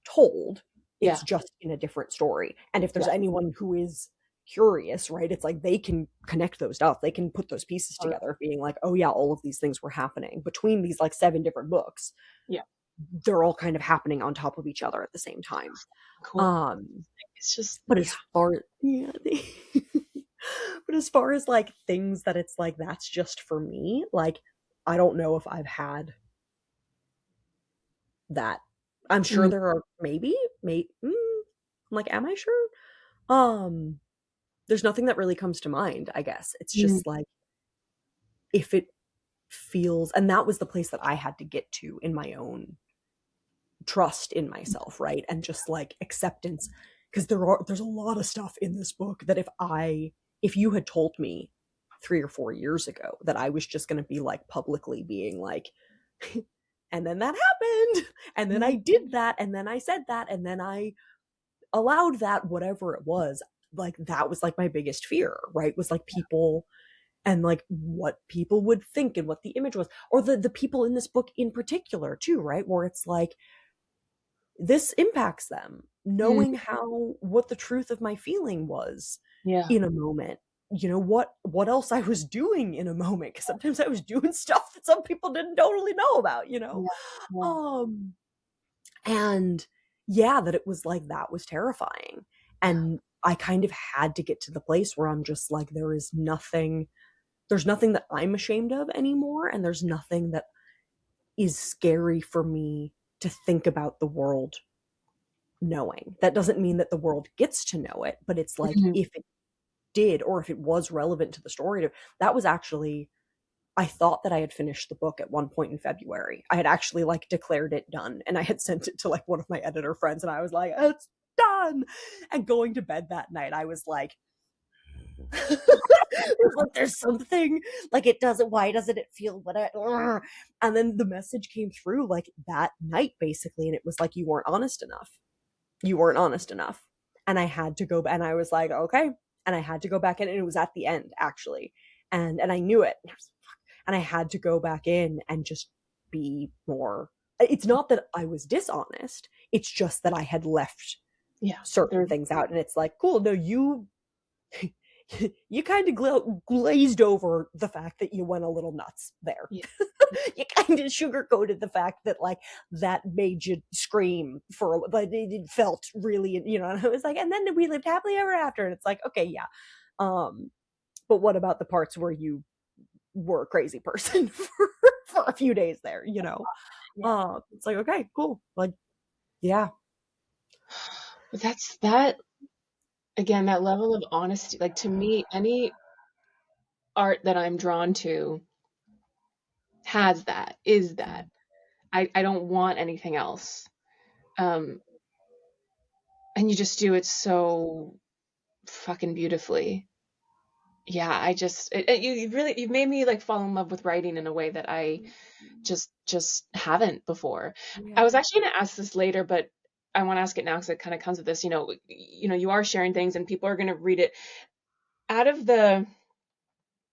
told. It's Yeah. just in a different story. And if there's Yeah. anyone who is curious, right, it's like they can connect those dots. They can put those pieces Totally. together, being like, oh yeah, all of these things were happening between these like 7 different books. Yeah. They're all kind of happening on top of each other at the same time. Cool. Um, It's just, but yeah. as far yeah, but as far as like things that it's like that's just for me, like I don't know if I've had that. I'm sure Mm, there are I'm like, am I sure? Um, there's nothing that really comes to mind, I guess. It's mm, just like if it feels, and that was the place that I had to get to in my own trust in myself, right? And just like acceptance. Because there's a lot of stuff in this book that if you had told me 3 or 4 years ago that I was just gonna be like publicly being like, and then that happened, and then yeah. I did that, and then I said that, and then I allowed that, whatever it was, like that was like my biggest fear, right? Was like people and like what people would think and what the image was, or the people in this book in particular too, right? Where it's like this impacts them, Mm, knowing how what the truth of my feeling was yeah. in a moment, you know, what else I was doing in a moment, because sometimes I was doing stuff that some people didn't totally know about, you know. Yeah. Yeah. um and yeah, that it was like that was terrifying, Yeah. and I kind of had to get to the place where I'm just like, there's nothing that I'm ashamed of anymore, and there's nothing that is scary for me to think about the world knowing. That doesn't mean that the world gets to know it, but it's like Mhm. if it did, or if it was relevant to the story, that was actually, I thought that I had finished the book at one point in February. I had actually like declared it done, and I had sent it to like one of my editor friends, and I was like, it's done. And going to bed that night, I was like, it's like there's something like it doesn't, why doesn't it feel what and then the message came through like that night basically, and it was like, you weren't honest enough. And I had to go, and I was like, okay. And I had to go back in, and it was at the end actually. And I knew it. And I had to go back in and just be more. It's not that I was dishonest. It's just that I had left Yeah. certain There, things out. And it's like, cool, no, you you kind of glazed over the fact that you went a little nuts there. yeah. You kind of sugarcoated the fact that like that made you scream but it felt really, you know. And I was like, and then we lived happily ever after, and it's like, okay, yeah, um but what about the parts where you were a crazy person for a few days there, you know? Yeah. It's like, okay, cool, like, yeah. But that's that again, that level of honesty. Like to me, any art that I'm drawn to has that, is that. I don't want anything else. Um, and you just do it so fucking beautifully. Yeah, you really, you've made me like fall in love with writing in a way that I just haven't before. I was Yeah. actually going to ask this later, but I want to ask it now because it kind of comes with this. You are sharing things and people are going to read it. Out of the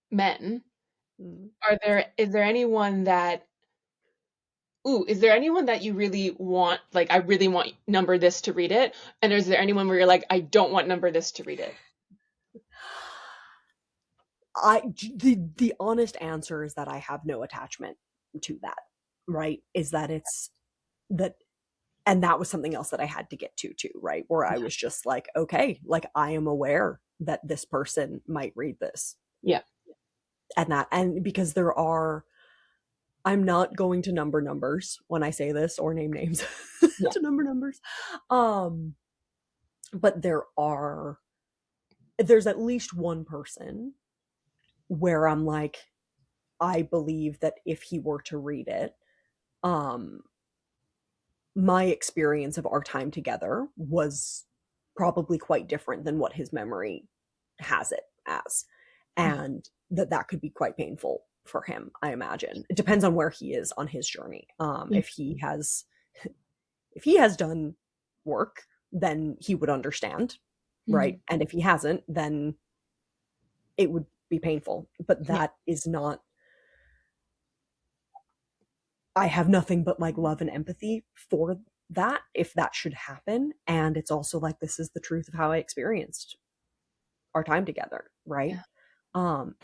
men, Mm. is there anyone that, ooh, is there anyone that you really want, like, I really want number this to read it? And is there anyone where you're like, I don't want number this to read it? The honest answer is that I have no attachment to that. right? Is that it's that, and that was something else that I had to get to too, right? Where I Yeah. was just like, okay, like I am aware that this person might read this, Yeah. and that, and because there are, I'm not going to number numbers when I say this or name names Yeah. to number numbers. Um, but there's at least one person where I'm like, I believe that if he were to read it, um, my experience of our time together was probably quite different than what his memory has it as. And that could be quite painful for him, I imagine. It depends on where he is on his journey. If he has done work, then he would understand, right? Mhm. And if he hasn't, then it would be painful. But Yeah. that is not, I have nothing but like love and empathy for that if that should happen. And it's also like, this is the truth of how I experienced our time together, right? Yeah.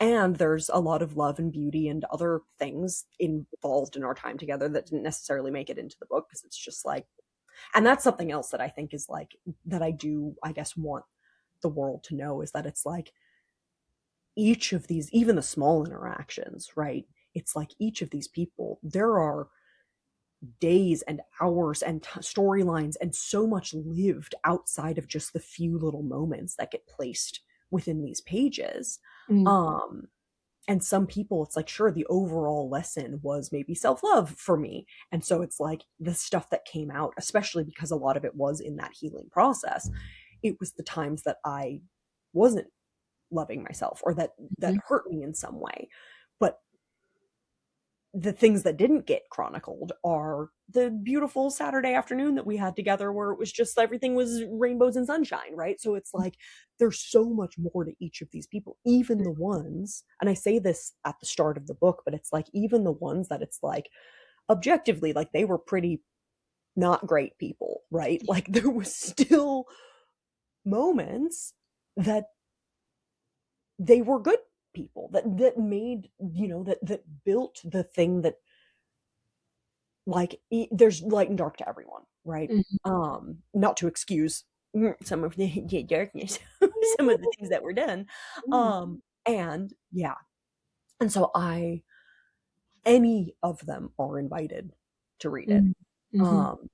And there's a lot of love and beauty and other things involved in our time together that didn't necessarily make it into the book because it's just like, and that's something else that I think is like, that I do, I guess, want the world to know is that it's like each of these, even the small interactions, right? It's like each of these people, there are days and hours and storylines and so much lived outside of just the few little moments that get placed within these pages. Mm. um and some people, it's like, sure, the overall lesson was maybe self-love for me, and so it's like the stuff that came out, especially because a lot of it was in that healing process, it was the times that I wasn't loving myself or that Mhm. hurt me in some way. But the things that didn't get chronicled are the beautiful Saturday afternoon that we had together where it was just everything was rainbows and sunshine, right? So it's like there's so much more to each of these people, even the ones, and I say this at the start of the book, but it's like even the ones that it's like objectively like they were pretty not great people, right? Like there was still moments that they were good people that made, that built the thing that, like, there's light and dark to everyone, right? Mhm. Not to excuse some of the darkness, some of the things that were done. Mm. And yeah, and so any of them are invited to read it. Mm. Mhm. Um,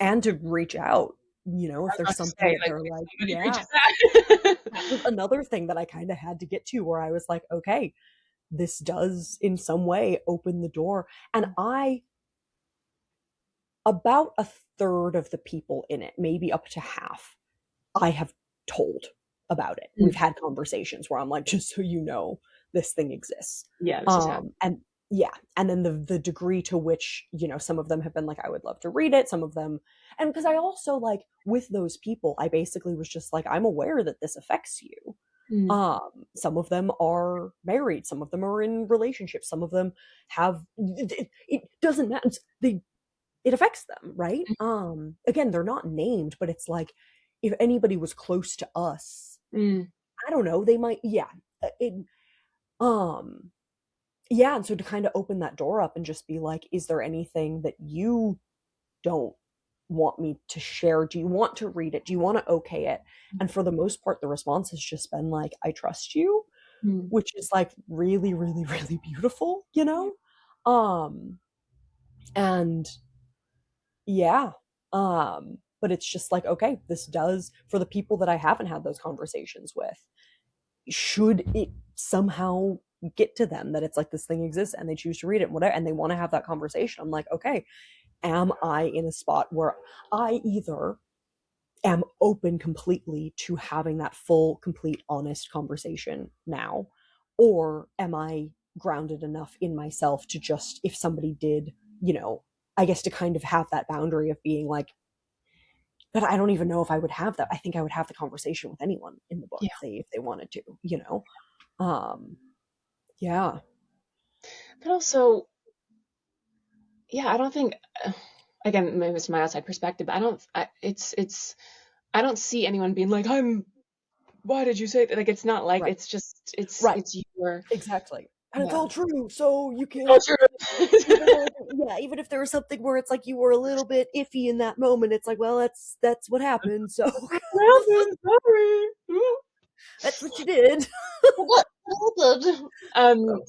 and to reach out, I if was there's about to something say, that like, they're if like, somebody yeah, reaches out. that was another thing that I kind of had to get to where I was like, okay, this does in some way open the door. And about a third of the people in it, maybe up to half, I have told about it. We've Mm. had conversations where I'm like, just so you know, this thing exists. Yeah, this is happening. And yeah, and then the degree to which, some of them have been like, I would love to read it. Some of them, and because I also like with those people, I basically was just like, I'm aware that this affects you. Mm. Some of them are married, some of them are in relationships, some of them have, it doesn't matter. It affects them, right? Again, they're not named, but it's like if anybody was close to us, Mm. I don't know, they might, yeah. It um yeah, and so to kind of open that door up and just be like, is there anything that you don't want me to share? Do you want to read it? Do you want to okay it? And for the most part, the response has just been like, I trust you, Mm. which is like really, really, really beautiful, you Yeah. know? And yeah. But it's just like, okay, this does, for the people that I haven't had those conversations with, should it somehow get to them that it's like this thing exists and they choose to read it and whatever, and they want to have that conversation, I'm like, okay, am I in a spot where I either am open completely to having that full, complete, honest conversation now, or am I grounded enough in myself to just, if somebody did, I guess to kind of have that boundary of being like, but I don't even know if I would have that. I think I would have the conversation with anyone in the book Yeah. if they wanted to. Um, yeah. But also, yeah, I don't think, again, maybe it's my outside perspective, but I don't see anyone being like, why did you say that? Like, it's not like, Right. it's just, Right. it's your, Exactly. and it's Yeah. all true. So you Oh, can, even true. like, yeah, even if there was something where it's like you were a little bit iffy in that moment, it's like, well, that's what happened. So Well, then, sorry. Ooh. that's what you did. What happened?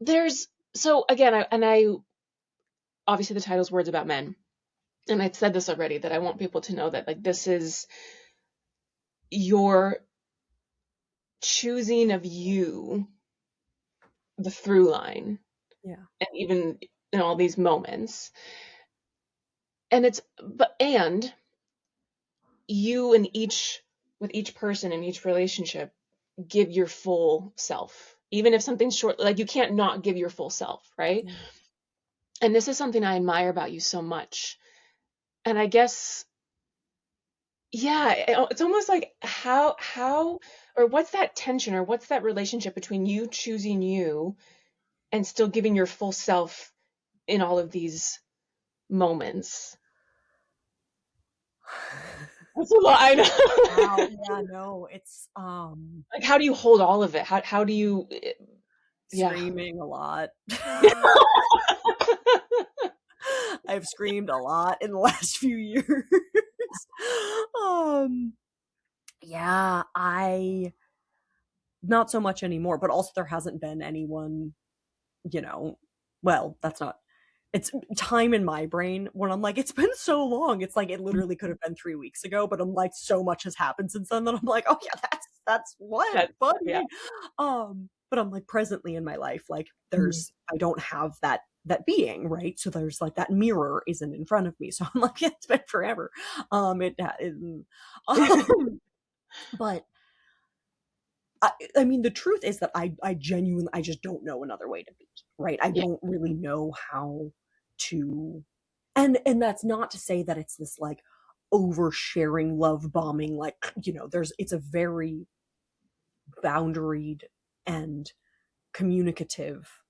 There's so again, I obviously the title's words about men, and I've said this already that I want people to know that like this is your choosing of you, the through line, Yeah. and even in all these moments, and it's but and you in each with each person in each relationship give your full self, even if something's short, like you can't not give your full self, right? Yeah. And this is something I admire about you so much. And I guess, yeah, it's almost like how or what's that tension or what's that relationship between you choosing you and still giving your full self in all of these moments? That's a lot, I Wow. know. Yeah. No. It's Like, how do you hold all of it? How do you, yeah. screaming a lot. I've screamed a lot in the last few years. um. Yeah. I not so much anymore, but also there hasn't been anyone, you know, well, that's not, it's time in my brain when I'm like, it's been so long. It's like it literally could have been 3 weeks ago, but I'm like, so much has happened since then that I'm like, oh yeah, that's what, That's, yeah. buddy. But I'm like presently in my life, like Mhm. I don't have that being, right? So there's like that mirror isn't in front of me. So I'm like, yeah, it's been forever. It but I mean, the truth is that I genuinely, I just don't know another way to be, right? I Yeah. don't really know how to, and that's not to say that it's this like oversharing, love bombing, like, it's a very boundaried and communicative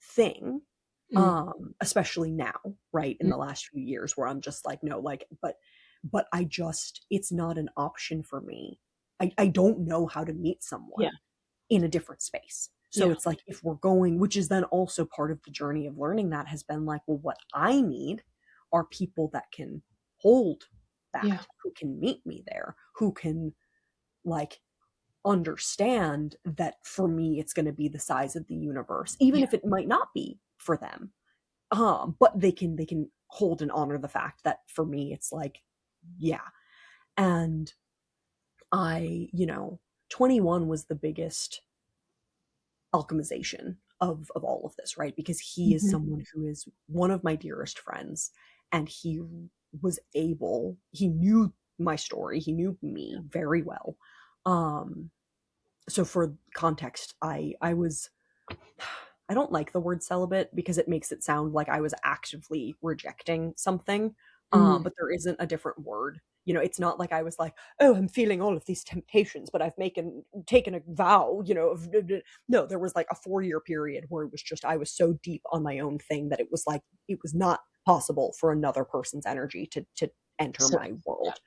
thing, Mm. especially now, right? In Mm. the last few years where I'm just like, no, like, but I just, it's not an option for me. I don't know how to meet Yeah. someone in a different space. So Yeah. it's like, if we're going, which is then also part of the journey of learning, that has been like, well, what I need are people that can hold Yeah. that, who can meet me there, who can like understand that for me it's going to be the size of the universe, even Yeah. if it might not be for them. But they can hold and honor the fact that for me it's like, yeah. And 21 was the biggest alchemization of all of this, right? Because he is Mhm. someone who is one of my dearest friends, and he knew my story, he knew me very well. Um, so for context, I don't like the word celibate because it makes it sound like I was actively rejecting something. Mhm. But there isn't a different word. It's not like I was like, oh, I'm feeling all of these temptations, but I've taken a vow, no, there was like a 4-year period where it was just, I was so deep on my own thing that it was like, it was not possible for another person's energy to enter So, my yeah. world.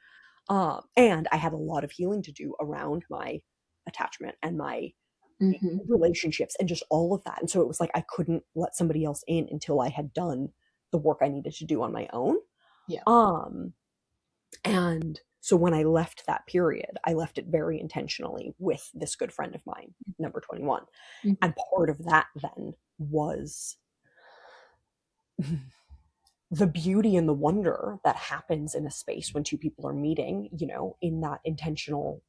And I had a lot of healing to do around my attachment and my Mhm. relationships and just all of that. And so it was like I couldn't let somebody else in until I had done the work I needed to do on my own. Yeah. Um, and so when I left that period, I left it very intentionally with this good friend of mine, number 21. Mhm. And part of that then was the beauty and the wonder that happens in a space when two people are meeting, in that intentional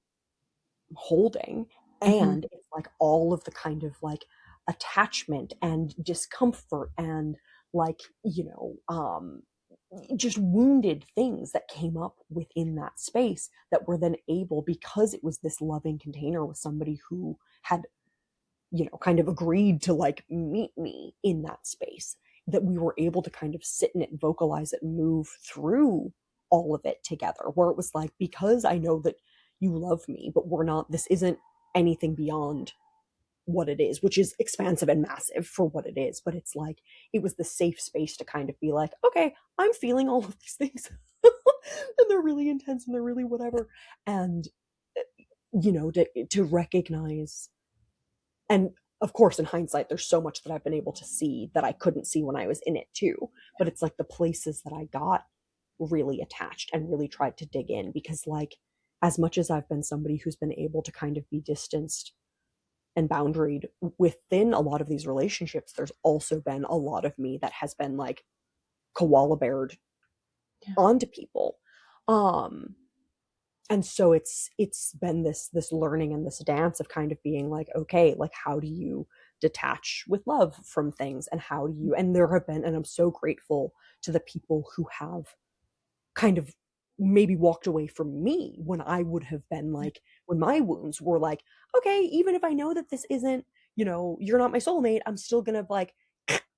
holding. Mhm. And it's like all of the kind of like attachment and discomfort and like, just wounded things that came up within that space that were then able, because it was this loving container with somebody who had, kind of agreed to like meet me in that space, that we were able to kind of sit in it, vocalize it, move through all of it together, where it was like, because I know that you love me, but this isn't anything beyond what it is, which is expansive and massive for what it is. But it's like, it was the safe space to kind of be like, okay, I'm feeling all of these things. And they're really intense and they're really whatever. And, to recognize, and of course, in hindsight, there's so much that I've been able to see that I couldn't see when I was in it too. But it's like the places that I got really attached and really tried to dig in, because like as much as I've been somebody who's been able to kind of be distanced and boundaried within a lot of these relationships, there's also been a lot of me that has been like koala beared Yeah. onto people. Um and so it's been this learning and this dance of kind of being like, okay, like how do you detach with love from things, and how do you, and there have been, and I'm so grateful to the people who have kind of maybe walked away from me when I would have been Yeah. like, when my wounds were like, okay, even if I know that this isn't, you're not my soulmate, I'm still gonna like,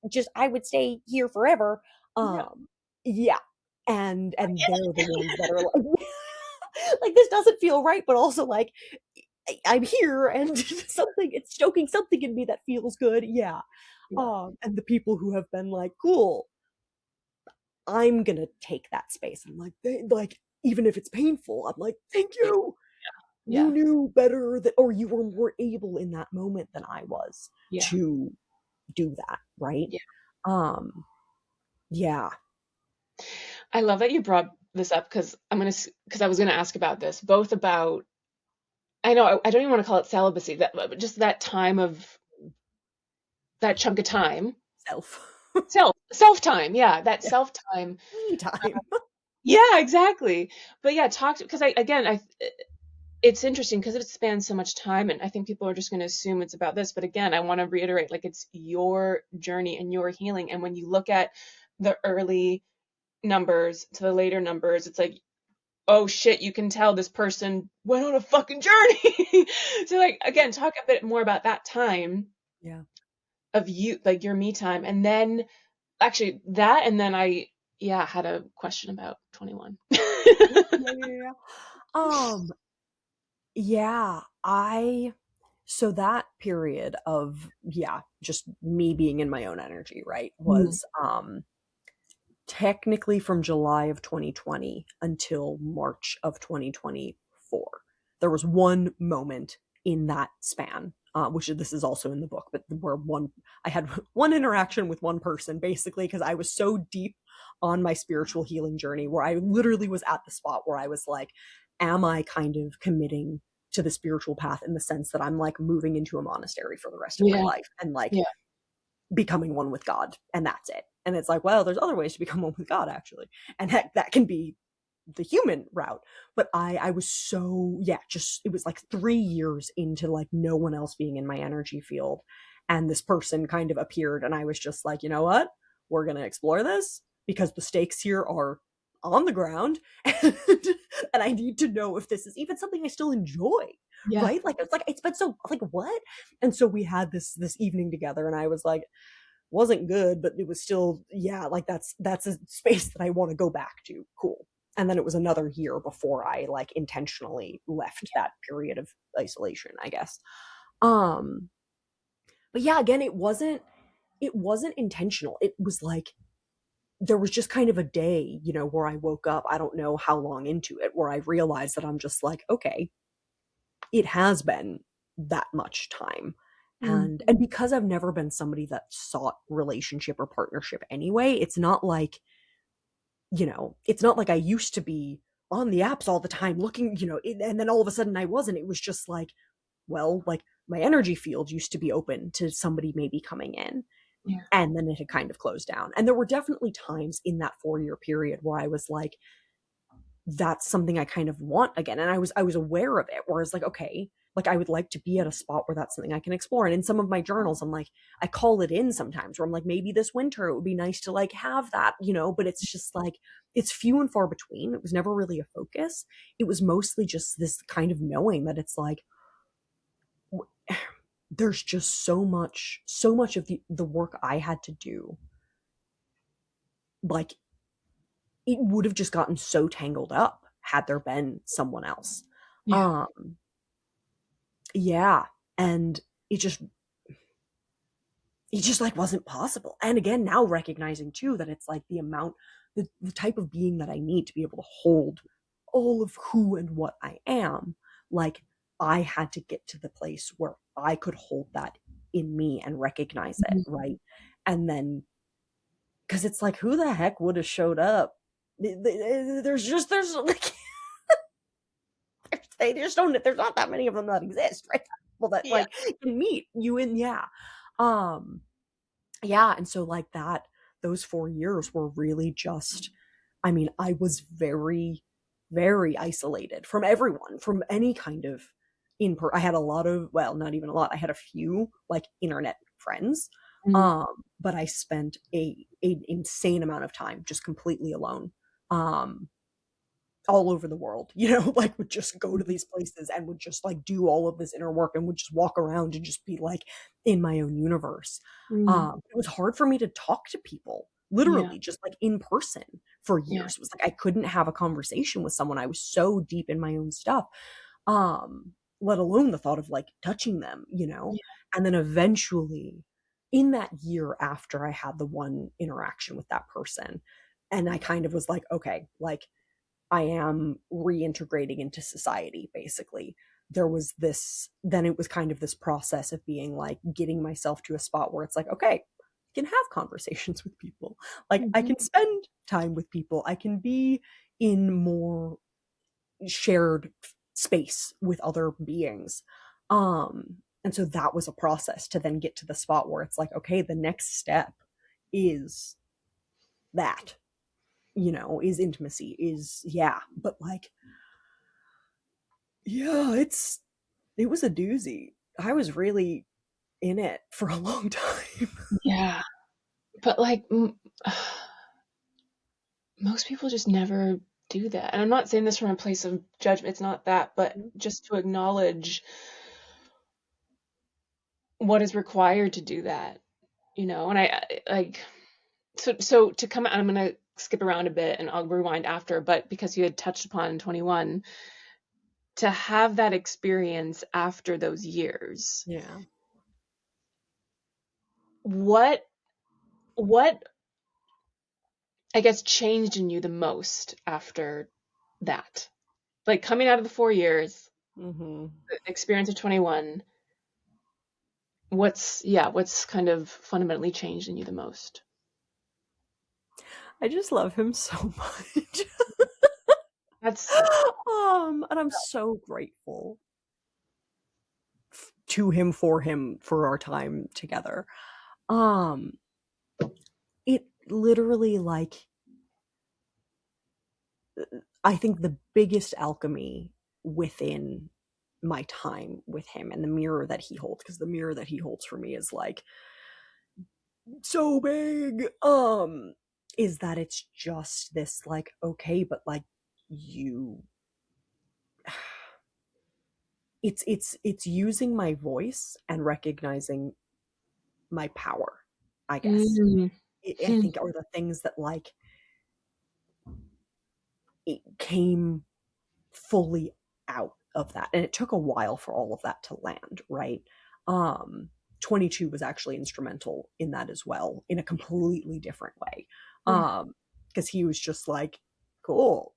just, I would stay here forever. Yeah. Yeah. And they're the ones that are like, like this doesn't feel right, but also like I'm here and something, it's stoking something in me that feels good. Yeah. Yeah. And the people who have been like, cool, I'm gonna take that space. I'm like, like, even if it's painful, I'm like, thank you. You Yeah. knew better that, or you were more able in that moment than I was Yeah. to do that, right? Yeah. Um, yeah, I love that you brought this up because I was gonna ask about this, both about I know I don't even want to call it celibacy, that but just that time of that chunk of time, self self time, yeah, that yeah, self time. me time. Yeah, exactly. But yeah, talk because I again I it's interesting because it spans so much time, and I think people are just going to assume it's about this, but again, I want to reiterate, like, it's your journey and your healing, and when you look at the early numbers to the later numbers, it's like, oh shit, you can tell this person went on a fucking journey. So like again, talk a bit more about that time Yeah. of you, like your me time, and then actually that, and then I yeah had a question about 21. Yeah, yeah, yeah, yeah. Um, yeah, so that period of, yeah, just me being in my own energy, right, Mm, was technically from July of 2020 until March of 2024. There was one moment in that span, which this is also in the book, but where I had one interaction with one person basically because I was so deep on my spiritual healing journey where I literally was at the spot where I was like, am I kind of committing to the spiritual path in the sense that I'm like moving into a monastery for the rest of my yeah, life and like yeah, becoming one with God, and that's it. And it's like, well, there's other ways to become one with God actually, and that can be the human route. But I was so, yeah, just it was like 3 years into like no one else being in my energy field, and this person kind of appeared, and I was just like, you know what, we're gonna explore this because the stakes here are on the ground, and I need to know if this is even something I still enjoy, yeah, right? Like it's been so like what. And so we had this evening together, and I was like, wasn't good, but it was still, yeah, like that's a space that I want to go back to. Cool. And then it was another year before I like intentionally left that period of isolation, I guess. Um, but yeah, again, it wasn't intentional. It was like there was just kind of a day, where I woke up, I don't know how long into it, where I realized that I'm just like, okay, it has been that much time. mm, And because I've never been somebody that sought relationship or partnership anyway, it's not like I used to be on the apps all the time looking, and then all of a sudden I wasn't. It was just like, well, like my energy field used to be open to somebody maybe coming in, yeah, and then it had kind of closed down. And there were definitely times in that 4 year period where I was like, that's something I kind of want again. And I was aware of it, where it's like, okay, like I would like to be at a spot where that's something I can explore. And in some of my journals, I'm like, I call it in sometimes where I'm like, maybe this winter it would be nice to like have that, but it's just like it's few and far between. It was never really a focus. It was mostly just this kind of knowing that it's like there's just so much of the work I had to do. Like it would have just gotten so tangled up had there been someone else. yeah, Um, yeah, and it just it just like wasn't possible. And again, now recognizing too that it's like the type of being that I need to be able to hold all of who and what I am. Like I had to get to the place where I could hold that in me and recognize it, Mhm. right? And then, because it's like, who the heck would have showed up? There's like, they just don't, there's not that many of them that exist, right? People that Yeah. like can meet you in, yeah. Um, yeah. And so, like, those 4 years were really just, I mean, I was very, very isolated from everyone, from any kind of I had a lot of, well, not even a lot. I had a few like internet friends. Mm. But I spent a insane amount of time just completely alone. Um, all over the world, like would just go to these places and would just like do all of this inner work and would just walk around and just be like in my own universe. Mm. It was hard for me to talk to people, Yeah. literally just like in person for Yeah. years. It was like I couldn't have a conversation with someone. I was so deep in my own stuff. Let alone the thought of like touching them, Yeah. And then eventually in that year after I had the one interaction with that person, and I kind of was like, okay, like I am reintegrating into society, basically. There was this, then it was kind of this process of being like getting myself to a spot where it's like, okay, I can have conversations with people. Like I Mhm. can spend time with people. I can be in more shared space with other beings. And so that was a process to then get to the spot where it's like, okay, the next step is that, is intimacy, is, yeah, but like, yeah, it was a doozy. I was really in it for a long time. Yeah. But like most people just never do that. And I'm not saying this from a place of judgment. It's not that, but just to acknowledge what is required to do that, And like so to come I'm going to skip around a bit and I'll rewind after, but because you had touched upon 21, to have that experience after those years, Yeah. what what I guess changed in you the most after that? Like coming out of the 4 years, Hmm. the experience of 21, what's kind of fundamentally changed in you the most? I just love him so much. That's And I'm so grateful to him for our time together. Um, it literally, like, I think the biggest alchemy within my time with him and the mirror that he holds, because the mirror that he holds for me is like so big, is that it's just this like, okay, but like you it's using my voice and recognizing my power, I guess. mm, I think are the things that like it came fully out of that. And it took a while for all of that to land, right? Um 22 was actually instrumental in that as well, in a completely different way. yeah. Because he was just like, cool.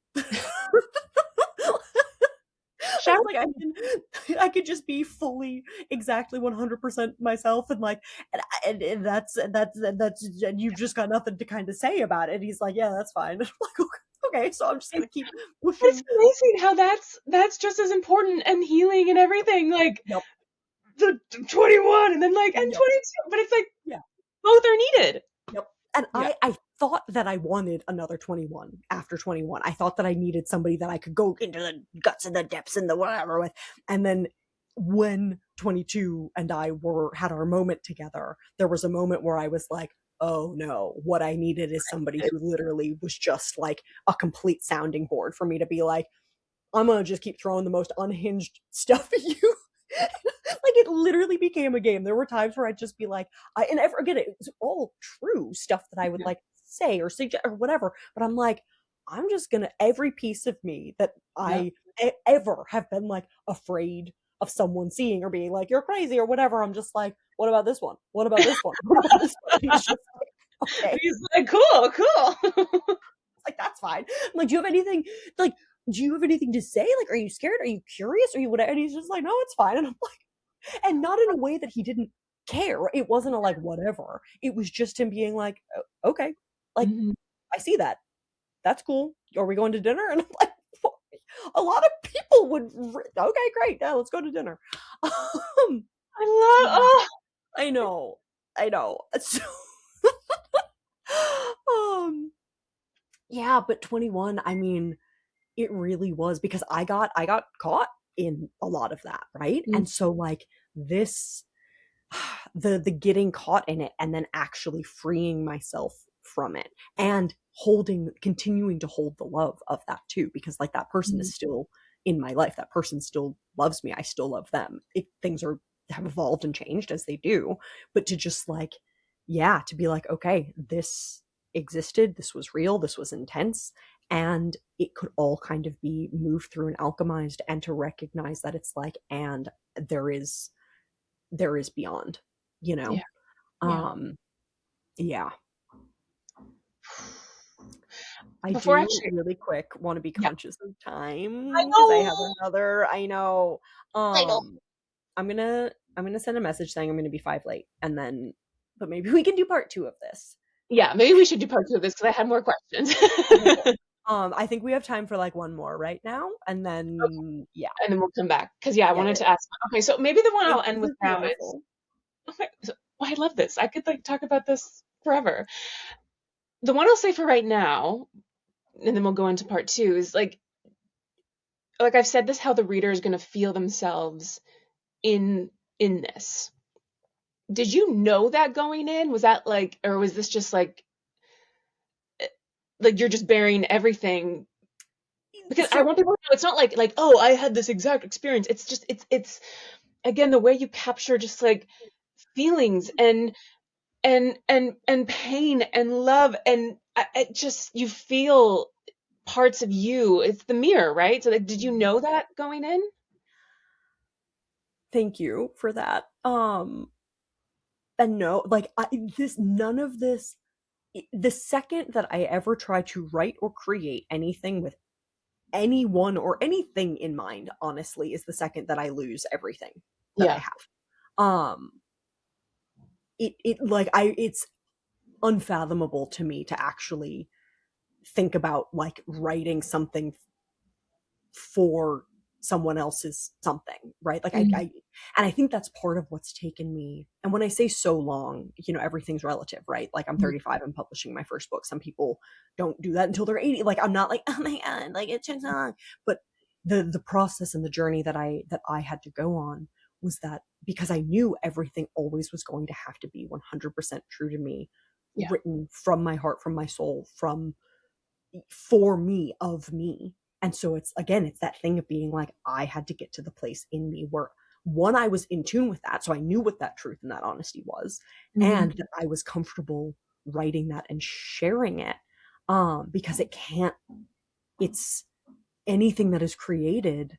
I Shout. was like, I could just be fully exactly 100% myself, and like, and you've just got nothing to kind of say about it. And he's like, yeah, that's fine. I'm like, okay, so I'm just gonna keep It's pushing. amazing how that's just as important and healing and everything. Like Yep, the 21 and then like and yep, 22, but it's like yeah, both are needed. yep. And Yeah. I thought that I wanted another 21 after 21. I thought that I needed somebody that I could go into the guts and the depths and the whatever with. And then when 22 and I had our moment together, there was a moment where I was like, oh no, what I needed is somebody who literally was just like a complete sounding board for me to be like, I'm gonna just keep throwing the most unhinged stuff at you. Like it literally became a game. There were times where I'd just be like, and ever again, it was all true stuff that I would Yeah. like say or suggest or whatever. But I'm like, I'm just gonna every piece of me that Yeah. I ever have been like afraid of someone seeing or being like, you're crazy or whatever. I'm just like, what about this one? What about this one? What about this one? And he's just like, okay. He's like, cool, cool. Like, that's fine. I'm like, do you have anything like do you have anything to say? Like, are you scared? Are you curious? Are you whatever? And he's just like, no, it's fine. And I'm like, and not in a way that he didn't care. It wasn't a like whatever. It was just him being like, okay, like Mhm. I see that. That's cool. Are we going to dinner? And I'm like, a lot of people would. Okay, great. Yeah, let's go to dinner. I love, Yeah, oh, I know. So, um, yeah, but 21. I mean, it really was because I got caught in a lot of that, right? mm, And so like this the getting caught in it and then actually freeing myself from it and holding continuing to hold the love of that too because like that person mm, is still in my life, that person still loves me, I still love them. Things are have evolved and changed as they do, but to just like yeah, to be like okay, this existed, this was real, this was intense, and it could all kind of be moved through and alchemized, and to recognize that it's like and there is beyond, you know? yeah, yeah. Um, yeah. I Before do actually, really quick want to be yeah, conscious of I time because I have know, another, I know. I know. Um, I'm gonna send a message saying I'm gonna be 5 late and then but maybe we can do part two of this. Yeah, maybe we should do part two of this because I had more questions. Okay. I think we have time for like one more right now, and then yeah. And then we'll come back because yeah, I Yeah, wanted yeah, to yeah. ask. Okay, so maybe the one Like I'll end this with is now is. beautiful. Okay, so, oh, I love this. I could like talk about this forever. The one I'll say for right now, and then we'll go into part two, is like I've said this, how the reader is going to feel themselves in in this. Did you know that going in? Was that like, or was this just like you're just burying everything? Because I So want people to know it's not like oh I had this exact experience. It's just it's again the way you capture just like feelings and pain and love and it just you feel parts of you. It's the mirror, right? So like, did you know that going in? thank you for that. And no, like this, none of this. The second that I ever try to write or create anything with anyone or anything in mind, honestly, is the second that I lose everything that I Yeah. have. Um, it like it's unfathomable to me to actually think about like writing something for someone else's something, right? Like Mhm. and I think that's part of what's taken me. And when I say so long, everything's relative, right? Like I'm Mhm. 35 and publishing my first book. Some people don't do that until they're 80. Like I'm not like, oh my God, like it took so long. But the process and the journey that I had to go on was that because I knew everything always was going to have to be 100% true to me, Yeah. written from my heart, from my soul, from for me, of me. And so it's again, it's that thing of being like, I had to get to the place in me where one, I was in tune with that. So I knew what that truth and that honesty was, Mhm. and that I was comfortable writing that and sharing it. Because it's anything that is created,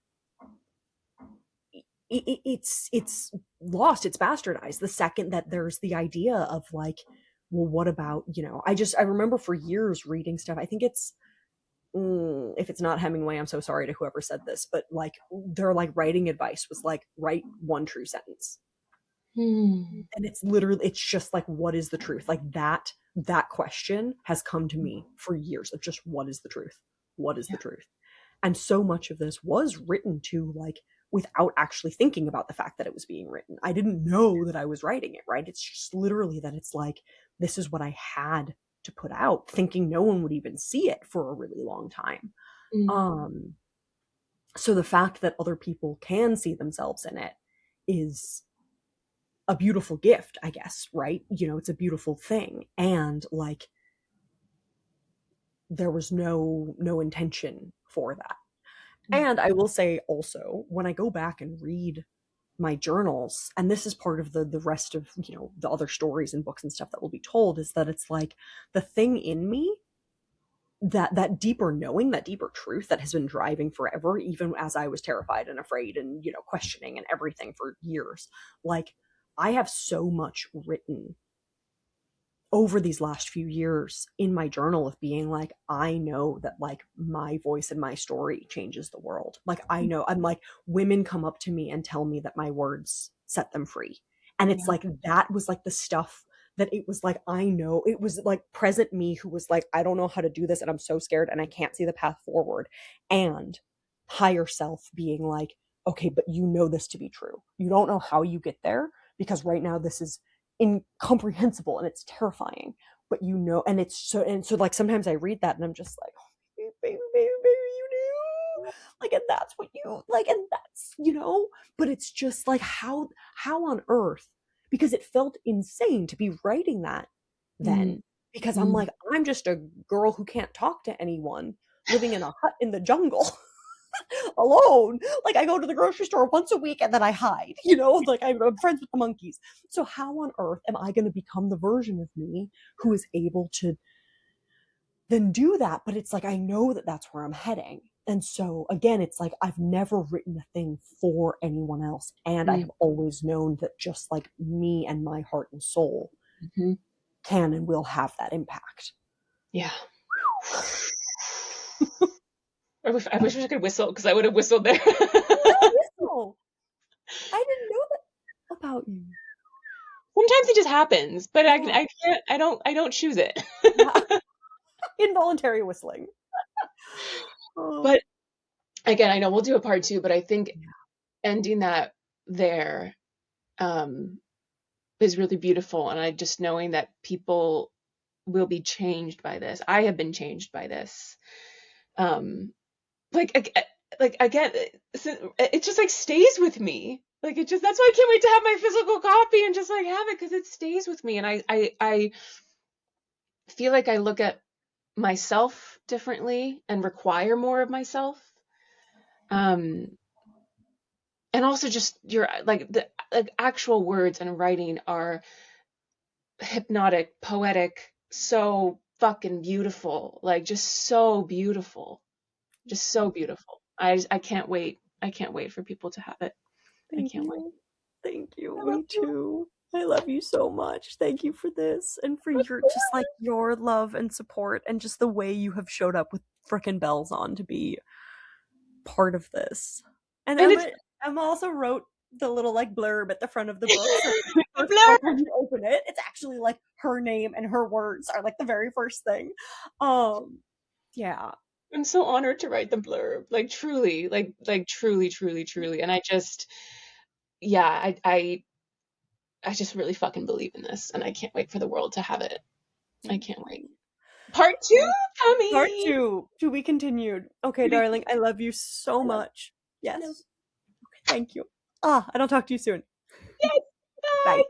it's lost, it's bastardized the second that there's the idea of like, well, what about, I remember for years reading stuff. I think it's if it's not Hemingway, I'm so sorry to whoever said this, but like their like writing advice was like write one true sentence. Hmm. And it's literally it's just like what is the truth? Like that question has come to me for years of just what is the truth? What is Yeah. the truth? And so much of this was written to like without actually thinking about the fact that it was being written. I didn't know that I was writing it, right? It's just literally that it's like this is what I had to put out, thinking no one would even see it for a really long time. Mm. Um, so the fact that other people can see themselves in it is a beautiful gift, I guess, right? It's a beautiful thing. And like there was no intention for that. Mm. And I will say also, when I go back and read my journals, and this is part of the rest of, the other stories and books and stuff that will be told, is that it's like the thing in me, that deeper knowing, that deeper truth that has been driving forever, even as I was terrified and afraid and questioning and everything for years. Like I have so much written over these last few years in my journal of being like, I know that like my voice and my story changes the world. Like I know, I'm like, women come up to me and tell me that my words set them free. And it's Yeah. like that was like the stuff that it was like, I know it was like present me who was like, I don't know how to do this and I'm so scared and I can't see the path forward. And higher self being like, okay, but you know this to be true. You don't know how you get there because right now this is incomprehensible and it's terrifying. But you know, and so like sometimes I read that and I'm just like, oh, baby, baby, baby, you knew. Like, and that's what you like, and that's, but it's just like how on earth, because it felt insane to be writing that Mm. then. Because I'm Mm. like, I'm just a girl who can't talk to anyone living in a hut in the jungle alone. Like I go to the grocery store once a week and then I hide, like I'm friends with the monkeys. So how on earth am I going to become the version of me who is able to then do that? But it's like, I know that that's where I'm heading. And so again, it's like, I've never written a thing for anyone else. And I Mm. have always known that just like me and my heart and soul Mhm. can and will have that impact. Yeah. I wish I could whistle because I would have whistled there. No whistle. I didn't know that about you. Sometimes it just happens, but Yeah. I can't, I don't choose it. Yeah. Involuntary whistling. Oh. But again, I know we'll do a part two, but I think ending that there um, is really beautiful. And I just knowing that people will be changed by this. I have been changed by this. Um, like, like again, it just like stays with me. Like it just, that's why I can't wait to have my physical copy and just like have it because it stays with me. And I feel like I look at myself differently and require more of myself. Um, and also just your like the like actual words and writing are hypnotic, poetic, so fucking beautiful, like just so beautiful, just so beautiful. I can't wait. I can't wait for people to have it. I Thank can't wait. you. Thank you. I love Me you. too. I love you so much. Thank you for this and for your just like your love and support and just the way you have showed up with frickin' bells on to be part of this. And And it's Emma also wrote the little like blurb at the front of the book. So the a first blur. like when you open it, it's actually like her name and her words are like the very first thing. Yeah. I'm so honored to write the blurb. Like truly, like truly, truly, truly. And I just, yeah, I just really fucking believe in this, and I can't wait for the world to have it. I Thank can't wait. you. Part two Well, part coming. two to be continued. Okay, I darling, I love you so love much. you. Yes. Okay, thank you. And I'll talk to you soon. Yes. Bye. Bye.